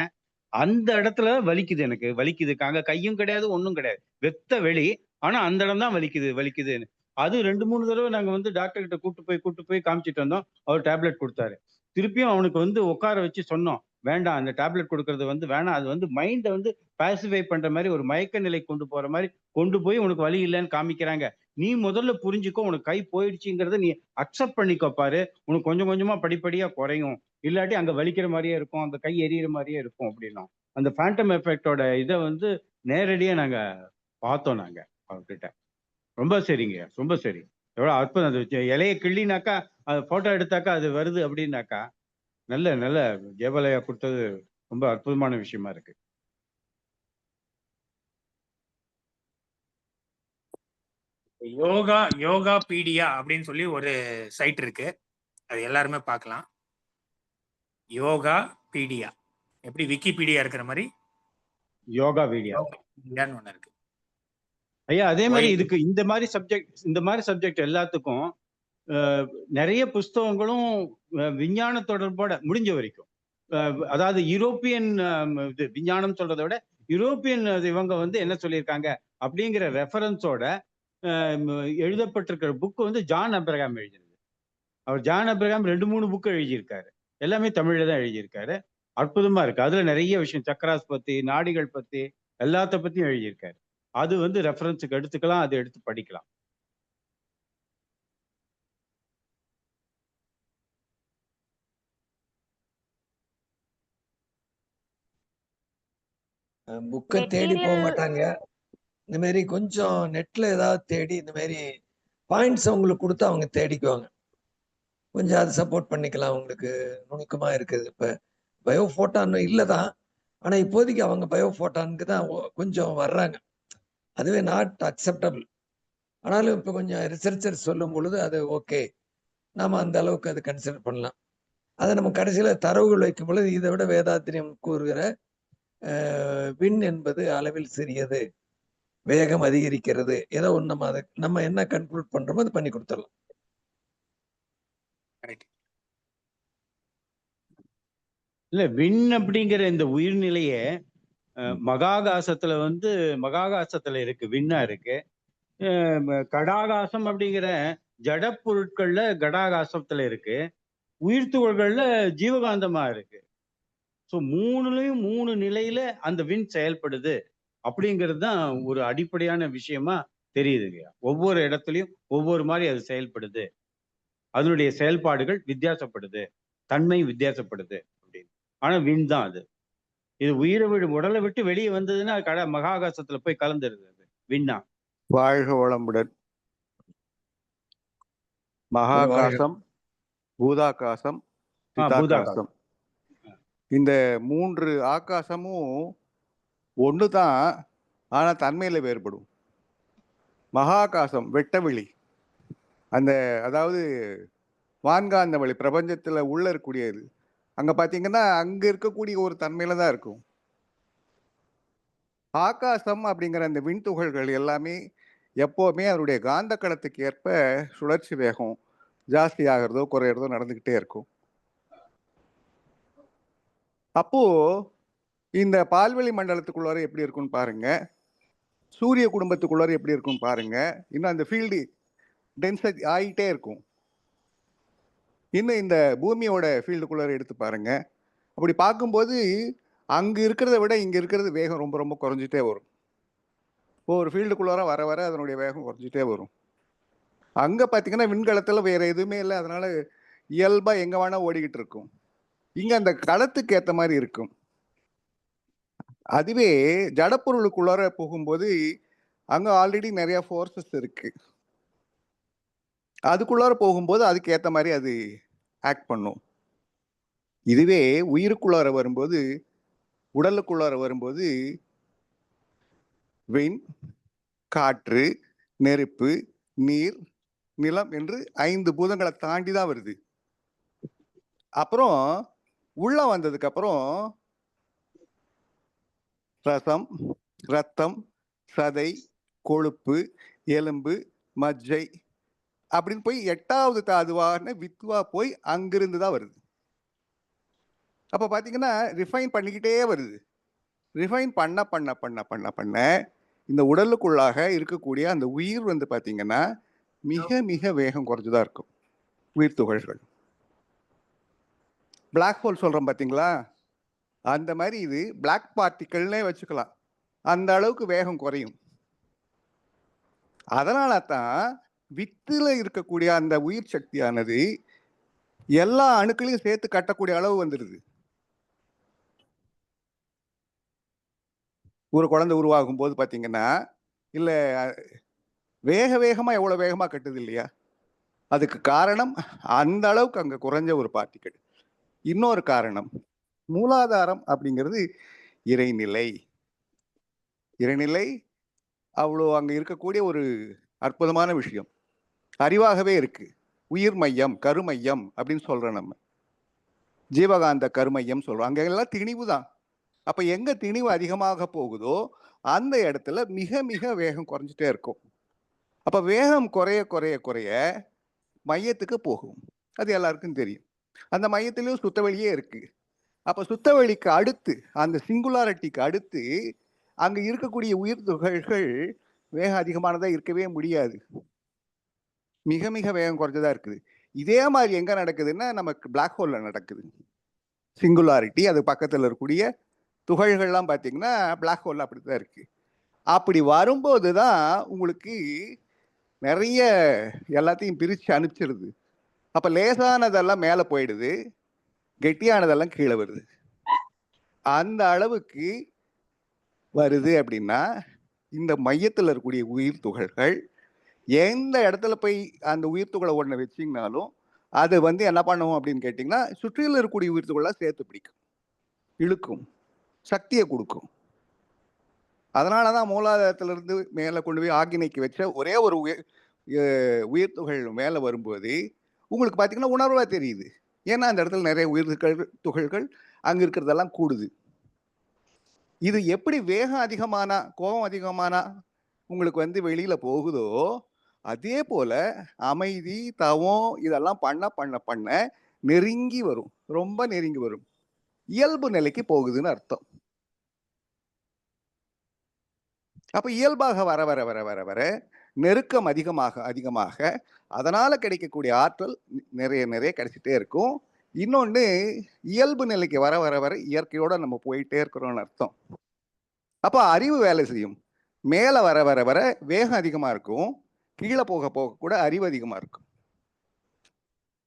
அந்த இடத்துல வலிக்குது, எனக்கு வலிக்குது. அங்க கையும் கிடையாது, ஒண்ணும் கிடையாது, வெத்த வெளி. ஆனா அந்த இடம் தான் வலிக்குதுன்னு. அது 2-3 தடவை நாங்க வந்து டாக்டர் கிட்ட கூட்டு போய் காமிச்சிட்டு வந்தோம். அவர் டேப்லெட் கொடுத்தாரு. திருப்பியும் அவனுக்கு வந்து உட்கார வச்சு சொன்னோம், வேண்டாம் அந்த டேப்லெட் கொடுக்கறது வந்து வேணாம், அது வந்து மைண்டை வந்து பாசிஃபை பண்ற மாதிரி, ஒரு மயக்க நிலை கொண்டு போற மாதிரி கொண்டு போய் உனக்கு வலி இல்லைன்னு காமிக்கிறாங்க. நீ முதல்ல புரிஞ்சுக்கோ, உனக்கு கை போயிடுச்சுங்கிறத நீ அக்செப்ட் பண்ணிக்கோ பாரு, உனக்கு கொஞ்சம் கொஞ்சமா படிப்படியா குறையும். இல்லாட்டி அங்க வலிக்கிற மாதிரியே இருக்கும், அந்த கை எரியிற மாதிரியே இருக்கும் அப்படின்னோம். அந்த ஃபேண்டம் எஃபெக்டோட இதை வந்து நேரடியா நாங்க பார்த்தோம் நாங்க அவர்கிட்ட. ரொம்ப சரிங்க, ரொம்ப சரி. எவ்வளவு அற்புதம். அது இலைய கிள்ளினாக்கா, அது போட்டோ எடுத்தாக்கா அது வருது அப்படின்னாக்கா, நல்ல ஜெயபாலையா கொடுத்தது ரொம்ப அற்புதமான விஷயமா இருக்கு. யோகா பீடியா அப்படின்னு சொல்லி ஒரு சைட் இருக்கு, அது எல்லாருமே பார்க்கலாம். யோகா பீடியா, எப்படி விக்கிபீடியா இருக்கிற மாதிரி யோகா வீடியோ ஒண்ணு இருக்கு ஐயா. அதே மாதிரி இதுக்கு இந்த மாதிரி சப்ஜெக்ட் எல்லாத்துக்கும் நிறைய புஸ்தகங்களும் விஞ்ஞான தொடர்போட முடிஞ்ச வரைக்கும், அதாவது யூரோப்பியன் விஞ்ஞானம் சொல்றதை விட யூரோப்பியன் இவங்க வந்து என்ன சொல்லியிருக்காங்க அப்படிங்கிற ரெஃபரன்ஸோட எழுதப்பட்டிருக்கிற புக்கு வந்து ஜான் அப்ரஹாம் எழுதினது. அவர் ஜான் அப்ரஹாம் 2-3 புக்கு எழுதியிருக்காரு, எல்லாமே தமிழ்ல தான் எழுதியிருக்காரு. அற்புதமா இருக்கு. அதுல நிறைய விஷயம், சக்கராஸ் பத்தி, நாடிகள் பத்தி, எல்லாத்த பத்தியும் எழுதியிருக்காரு. அது வந்து ரெஃபரன்ஸுக்கு எடுத்துக்கலாம், அது எடுத்து படிக்கலாம். புக்கை தேடி போக மாட்டாங்க. இந்த மாதிரி கொஞ்சம் நெட்ல ஏதாவது தேடி இந்த மாதிரி பாயிண்ட்ஸ் அவங்களுக்கு கொடுத்து அவங்க தேடிக்குவாங்க. கொஞ்சம் அது சப்போர்ட் பண்ணிக்கலாம். அவங்களுக்கு நுணுக்கமா இருக்குது. இப்ப பயோஃபோட்டான் இல்லதான், ஆனா இப்போதைக்கு அவங்க பயோஃபோட்டானுக்கு தான் கொஞ்சம் வர்றாங்க. அதுவே நாட் அக்செப்டபிள். ஆனாலும் இப்ப கொஞ்சம் ரிசர்ச்சர் சொல்லும் பொழுது அது ஓகே, நாம அந்த அளவுக்கு அது கன்சிடர் பண்ணலாம். அதை நம்ம கடைசியில தரவுகள் வைக்கும் பொழுது இதை விட வேதாத்திரியம் கூறுகிற விண் என்பது அளவில் சிறியது, வேகம் அதிகரிக்கிறது, ஏதோ ஒன்று நம்ம என்ன கன்க்ளூட் பண்றோமோ அது பண்ணி கொடுத்துடலாம். இல்ல, விண் அப்படிங்கிற இந்த உயிர்நிலையே மகாகாசத்துல இருக்கு, விண்ணா இருக்கு. கடாகாசம் அப்படிங்கிற ஜட பொருட்கள்ல கடாகாசத்துல இருக்கு, உயிர்த்துகள்ல ஜீவகாந்தமா இருக்கு. ஸோ 3லயும் 3 நிலையில அந்த விண் செயல்படுது அப்படிங்கிறது தான் ஒரு அடிப்படையான விஷயமா தெரியுதுங்க. ஒவ்வொரு இடத்துலயும் ஒவ்வொரு மாதிரி அது செயல்படுது, அதனுடைய செயல்பாடுகள் வித்தியாசப்படுது, தன்மை வித்தியாசப்படுது அப்படின்னு. ஆனா விண் தான் அது. இது உடலை விட்டு வெளியே வந்ததுன்னா மகாகாசத்துல போய் கலந்துருது, அது விண்ணா. வாழ்க வளமுடன். மகாகாசம், பூதாகாசம், சிதாகாசம், இந்த 3 ஆகாசமும் ஒண்ணுதான், ஆனா தன்மையில வேறுபடும். மகாகாசம் வெட்டவெளி, அதாவது வான்காந்த வழி, பிரபஞ்சத்துல உள்ள இருக்கக்கூடியது. அங்க பாத்தீங்கன்னா அங்க இருக்கக்கூடிய ஒரு தன்மையில தான் இருக்கும். ஆகாசம் அப்படிங்கிற அந்த விண்துகள்கள் எல்லாமே எப்போவுமே அதனுடைய காந்த களத்துக்கு ஏற்ப சுழற்சி வேகம் ஜாஸ்தி ஆகிறதோ குறையிறதோ நடந்துகிட்டே இருக்கும். அப்போ இந்த பால்வெளி மண்டலத்துக்குள்ளார எப்படி இருக்குன்னு பாருங்க, சூரிய குடும்பத்துக்குள்ளார எப்படி இருக்குன்னு பாருங்க. இன்னும் அந்த ஃபீல்டு டென்சிட்டி ஆகிட்டே இருக்கும். இன்னும் இந்த பூமியோட ஃபீல்டுக்குள்ளார எடுத்து பாருங்க. அப்படி பார்க்கும்போது அங்கே இருக்கிறத விட இங்கே இருக்கிறது வேகம் ரொம்ப ரொம்ப குறைஞ்சிட்டே வரும். ஒரு ஃபீல்டுக்குள்ளார வர வர அதனுடைய வேகம் குறைஞ்சிட்டே வரும். அங்கே பார்த்தீங்கன்னா விண்கலத்தில் வேற எதுவுமே இல்லை, அதனால இயல்பாக எங்கே வேணா ஓடிக்கிட்டு இருக்கும். இங்கே அந்த களத்துக்கு ஏற்ற மாதிரி இருக்கும். அதுவே ஜடப்பொருளுக்குள்ளார போகும்போது அங்க ஆல்ரெடி நிறைய ஃபோர்ஸஸ் இருக்கு. அதுக்குள்ளார போகும்போது அதுக்கு ஏத்த மாதிரி அது ஆக்ட் பண்ணும். இதுவே உயிருக்குள்ளார வரும்போது, உடலுக்குள்ளார வரும்போது விண், காற்று, நெருப்பு, நீர், நிலம் என்று 5 பூதங்களை தாண்டி தான் வருது. அப்புறம் உள்ள வந்ததுக்கு அப்புறம் ரசம், ரத்தம், சதை, கொழுப்பு, எலும்பு, மஜ்ஜை அப்படின்னு போய் 8வது தாதுவான வித்வா போய் அங்கிருந்து தான் வருது. அப்ப பாத்தீங்கன்னா ரிஃபைன் பண்ணிக்கிட்டே வருது. ரிஃபைன் பண்ண பண்ண பண்ண பண்ண பண்ண இந்த உடலுக்குள்ளாக இருக்கக்கூடிய அந்த உயிர் வந்து பாத்தீங்கன்னா மிக மிக வேகம் குறைஞ்சுதான் இருக்கும். உயிர் துகள்கள் பிளாக் ஹோல் சொல்றோம் பாத்தீங்களா, அந்த மாதிரி இது பிளாக் பார்ட்டிகள்னே வச்சுக்கலாம். அந்த அளவுக்கு வேகம் குறையும். அதனால தான் வித்துல இருக்கக்கூடிய அந்த உயிர் சக்தியானது எல்லா அணுக்களையும் சேர்த்து கட்டக்கூடிய அளவு வந்துடுது. ஒரு குழந்தை உருவாகும் போது பாத்தீங்கன்னா இல்ல வேக வேகமா எவ்வளவு வேகமா கட்டுது இல்லையா, அதுக்கு காரணம் அந்த அளவுக்கு அங்க குறைஞ்ச ஒரு பார்ட்டிகள். இன்னொரு காரணம் மூலாதாரம் அப்படிங்கிறது இறைநிலை. இறைநிலை அவ்வளோ அங்க இருக்கக்கூடிய ஒரு அற்புதமான விஷயம். அறிவாகவே இருக்கு. உயிர் மையம், கருமையம் அப்படின்னு சொல்றோம் நம்ம. ஜீவகாந்த கருமையம் சொல்றோம். அங்க எல்லாம் திணிவு தான். அப்ப எங்க திணிவு அதிகமாக போகுதோ அந்த இடத்துல மிக மிக வேகம் குறைஞ்சிட்டே இருக்கும். அப்ப வேகம் குறைய குறைய குறைய மையத்துக்கு போகும். அது எல்லாருக்கும் தெரியும். அந்த மையத்திலயும் சுத்தவெளியே இருக்கு. அப்ப சுத்தவெளிக்கு அடுத்து அந்த சிங்குலாரிட்டிக்கு அடுத்து அங்க இருக்கக்கூடிய உயிர் துகள்கள் வேகம் அதிகமானதா இருக்கவே முடியாது. மிக மிக வேகம் குறைஞ்சதா இருக்குது. இதே மாதிரி எங்க நடக்குதுன்னா நமக்கு பிளாக் ஹோல்ல நடக்குது. சிங்குலாரிட்டி அது பக்கத்துல இருக்கக்கூடிய துகள்கள்லாம் பார்த்தீங்கன்னா பிளாக் ஹோல் அப்படித்தான் இருக்கு. அப்படி வரும்போது தான் உங்களுக்கு நிறைய எல்லாத்தையும் பிரிச்சு அனுப்பிச்சிருது. அப்ப லேசானதெல்லாம் மேலே போயிடுது, கெட்டியானதெல்லாம் கீழே வருது. அந்த அளவுக்கு வருது அப்படின்னா இந்த மையத்தில் இருக்கக்கூடிய உயிர் துகள்கள் எந்த இடத்துல போய் அந்த உயிர் துகளை ஒன்று வச்சிங்கனாலும் அது வந்து என்ன பண்ணும் அப்படின்னு கேட்டிங்கன்னா சுற்றியில் இருக்கக்கூடிய உயிர் துகள்லாம் சேர்த்து பிடிக்கும், இழுக்கும், சக்தியை கொடுக்கும். அதனால தான் மூலாதாரத்திலிருந்து மேலே கொண்டு போய் ஆக்கினைக்கு வச்ச ஒரே ஒரு உயிர் துகள் மேலே வரும்போது உங்களுக்கு பார்த்தீங்கன்னா உணர்வாக தெரியுது. ஏன்னா அந்த இடத்துல நிறைய உயிர் துகள்கள் அங்கே இருக்கிறதெல்லாம் கூடுது. இது எப்படி வேகம் அதிகமானா கோபம் அதிகமானா உங்களுக்கு வந்து வெளியில போகுதோ அதே போல அமைதி தவம் இதெல்லாம் பண்ண பண்ண பண்ண நெருங்கி வரும், ரொம்ப நெருங்கி வரும், இயல்பு நிலைக்கு போகுதுன்னு அர்த்தம். அப்ப இயல்பாக வர வர வர வர வர நெருக்கம் அதிகமாக அதிகமாக அதனால கிடைக்கக்கூடிய ஆற்றல் நிறைய நிறைய கிடைச்சிட்டே இருக்கும். இன்னொன்று இயல்பு நிலைக்கு வர வர வர இயற்கையோட நம்ம போயிட்டே இருக்கிறோம்னு அர்த்தம். அப்ப அறிவு வேலை செய்யும். மேலே வர வர வர வேகம் அதிகமா இருக்கும், கீழே போக போக கூட அறிவு அதிகமா இருக்கும்.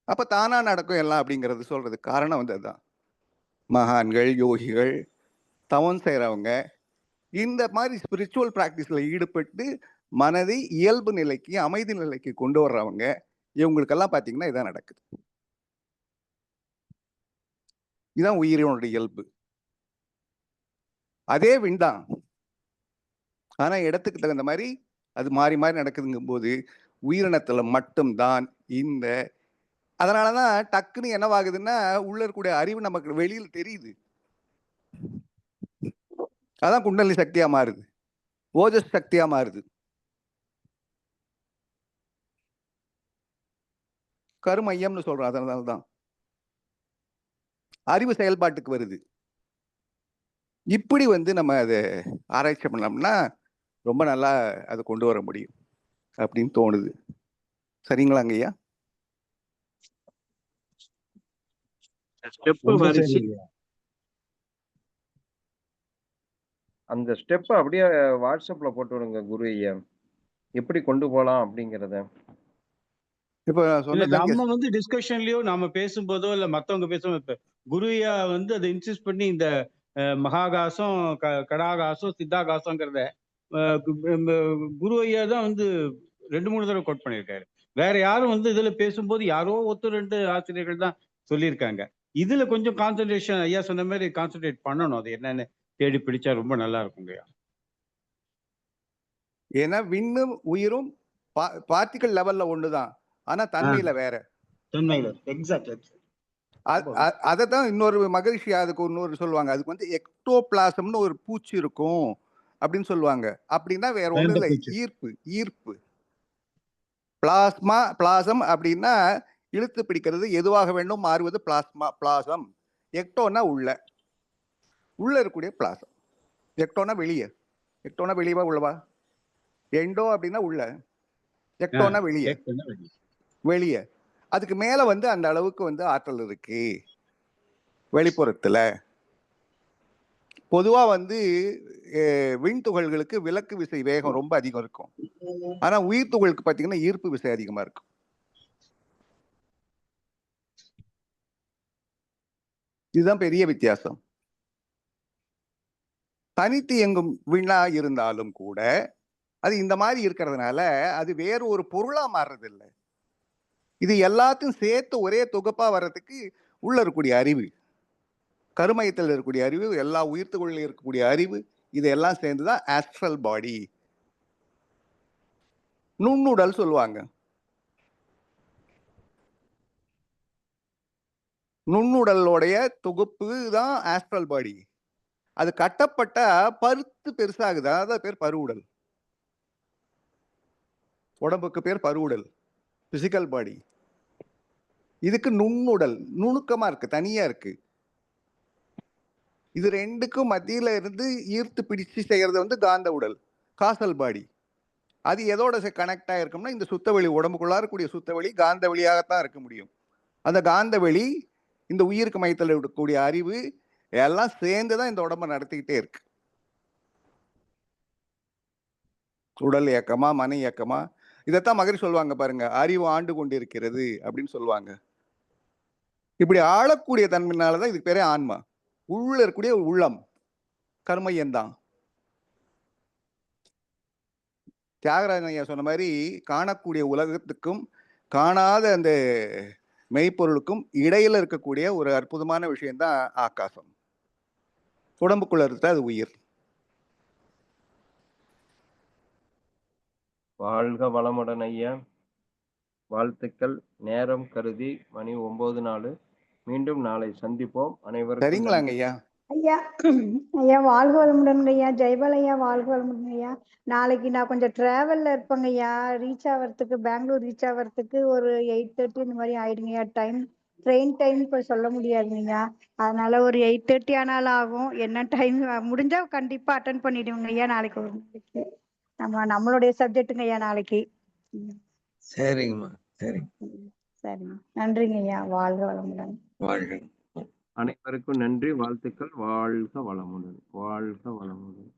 அப்ப தானா நடக்கும் எல்லாம் அப்படிங்கிறது சொல்றதுக்கு காரணம் வந்து அதுதான். மகான்கள், யோகிகள், தவம் செய்யறவங்க இந்த மாதிரி ஸ்பிரிச்சுவல் பிராக்டிஸ்ல ஈடுபட்டு மனதை இயல்பு நிலைக்கு அமைதி நிலைக்கு கொண்டு வர்றவங்க இவங்களுக்கெல்லாம் பார்த்தீங்கன்னா இதான் நடக்குது. இதுதான் உயிரினுடைய இயல்பு. அதே விண்தான், ஆனா இடத்துக்கு தகுந்த மாதிரி அது மாறி மாறி நடக்குதுங்கும் போது உயிரினத்துல மட்டும்தான் இந்த அதனாலதான் டக்குன்னு என்னவாகுதுன்னா உள்ள இருக்கக்கூடிய அறிவு நமக்கு வெளியில் தெரியுது. அதான் குண்டலினி சக்தியா மாறுது, ஓஜஸ் சக்தியா மாறுது, கருமையம்னு சொல்றோம். அதனாலதான் அறிவு செயல்பாட்டுக்கு வருது. இப்படி வந்து நம்ம அதை ஆராய்ச்சி பண்ணோம்னா ரொம்ப நல்லா அதை கொண்டு வர முடியும் அப்படின்னு தோணுது. சரிங்களாங்க ஐயா? அந்த ஸ்டெப் அப்படியே வாட்ஸ்அப்ல போட்டு விடுங்க குரு ஐயா, எப்படி கொண்டு போகலாம் அப்படிங்கிறத. இப்ப நம்ம வந்து டிஸ்கஷன்லயோ நாம பேசும்போதோ இல்ல மத்தவங்க பேசும்போது குருயா வந்து அதை இன்சிஸ்ட் பண்ணி இந்த மகாகாசம், கடாகாசம், சித்தாகாசங்கிறத குரு ஐயா தான் வந்து 2-3 தடவை கோட் பண்ணியிருக்காரு. வேற யாரும் வந்து இதுல பேசும்போது யாரோ ஒருத்தர் 2 ஆசிரியர்கள் தான் சொல்லியிருக்காங்க. இதுல கொஞ்சம் கான்சென்ட்ரேஷன் ஐயா சொன்ன மாதிரி கான்சென்ட்ரேட் பண்ணணும். அது என்னன்னு தேடி பிடிச்சா ரொம்ப நல்லா இருக்குங்கய்யா. ஏன்னா விண்ணும் உயிரும் பார்ட்டிகல் லெவல்ல ஒண்ணுதான், ஆனா தன்மையில வேற. தன்மையில எக்ஸாக்ட். அததான் இன்னொரு மகரிஷி அதுக்கு இன்னொரு சொல்லுவாங்க, அதுக்கு வந்து எக்டோபிளாசம்னு ஒரு பூச்சி இருக்கும் அப்படின்னு சொல்லுவாங்க. அப்படின்னா வேற ஒண்ணும் இல்லை, ஈர்ப்பு. பிளாசம் அப்படின்னா இழுத்து பிடிக்கிறது, எதுவாக வேண்டும் மாறுவது பிளாசம். எக்டோனா உள்ள இருக்கக்கூடிய பிளாசம். எக்டோனா வெளியவா உள்ளவா? எண்டோ அப்படின்னா உள்ள, எக்டோனா வெளியே. அதுக்கு மேல வந்து அந்த அளவுக்கு வந்து ஆற்றல் இருக்கு வெளிப்புறத்துல. பொதுவா வந்து விண்துகள்களுக்கு விலக்கு விசை வேகம் ரொம்ப அதிகம் இருக்கும், ஆனா உயிர் துகளுக்கு பாத்தீங்கன்னா ஈர்ப்பு விசை அதிகமா இருக்கும். இதுதான் பெரிய வித்தியாசம். தனித்து இயங்கும் விண்ணா இருந்தாலும் கூட அது இந்த மாதிரி இருக்கிறதுனால அது வேறு ஒரு பொருளா மாறுறது இல்லை. இது எல்லாத்தையும் சேர்த்து ஒரே தொகுப்பா வர்றதுக்கு உள்ள இருக்கக்கூடிய அறிவு, கருமையத்தில் இருக்கக்கூடிய அறிவு, எல்லா உயிர்த்துகளில் இருக்கக்கூடிய அறிவு, இதெல்லாம் சேர்ந்துதான் ஆஸ்ட்ரல் பாடி, நுண்ணுடல் சொல்லுவாங்க. நுண்ணுடலோடைய தொகுப்பு தான் ஆஸ்ட்ரல் பாடி. அது கட்டப்பட்ட பருத்து பெருசாகுது, அதான் பேர் பருவுடல். உடம்புக்கு பேர் பருவுடல், பிசிக்கல் பாடி. இதுக்கு நுண்ணுடல் நுணுக்கமா இருக்கு, தனியா இருக்கு. இது ரெண்டுக்கும் மத்தியில இருந்து ஈர்த்து பிடிச்சு செய்யறது வந்து காந்த உடல், காசல் பாடி. அது எதோட கனெக்ட் ஆயிருக்கும்னா இந்த சுத்தவெளி, உடம்புக்குள்ளா இருக்கக்கூடிய சுத்தவெளி காந்த வெளியாகத்தான் இருக்க முடியும். அந்த காந்த வெளி, இந்த உயிருக்கு மையத்தில் இருக்கக்கூடிய அறிவு எல்லாம் சேர்ந்துதான் இந்த உடம்பை நடத்திக்கிட்டே இருக்கு. உடல் இயக்கமா மன இயக்கமா, இதைத்தான் மகரிஷி சொல்லுவாங்க பாருங்க, அறிவு ஆண்டு கொண்டிருக்கிறது அப்படின்னு சொல்லுவாங்க. இப்படி ஆளக்கூடிய தன்மையினாலதான் இதுக்கு பேரே ஆன்மா. உள்ள இருக்கக்கூடிய உள்ளம் கர்மையந்தான். தியாகராஜன் ஐயா சொன்ன மாதிரி காணக்கூடிய உலகத்துக்கும் காணாத அந்த மெய்ப்பொருளுக்கும் இடையில இருக்கக்கூடிய ஒரு அற்புதமான விஷயம்தான் ஆகாசம். உடம்புக்குள்ள இருக்க அது உயிர். வாழ்க வளமுடன் ஐயா, வாழ்த்துக்கள். நேரம் கருதி மணி 9:04. மீண்டும் நாளை சந்திப்போம். அனைவருக்கும் சரிங்களாங்க ஐயா. ஐயா வாழ்க வளமுடன் ஐயா. ஜெயபால் ஐயா வாழ்க வளமுடன் ஐயா. நாளைக்கு நான் கொஞ்சம் டிராவல்ல இருப்பேங்க ஐயா. பெங்களூர் ரீச் ஆகிறதுக்கு ஒரு 8:30 இந்த மாதிரி ஆயிடுங்கய்யா. ட்ரெயின் டைம் இப்போ சொல்ல முடியாதுங்கய்யா. அதனால ஒரு 8:30 ஆனாலும் ஆகும். என்ன டைம் முடிஞ்சா கண்டிப்பா அட்டன் பண்ணிடுவோங்க ஐயா. நாளைக்கு ஒரு நாளைக்கு நம்மளுடைய சப்ஜெக்ட்டுங்க ஐயா நாளைக்கு. சரிங்கம்மா, சரிங்க. சரிங்க, நன்றிங்க ஐயா. வாழ்க வளமுடன். வாழ்க. அனைவருக்கும் நன்றி, வாழ்த்துக்கள். வாழ்க வளமுடன்.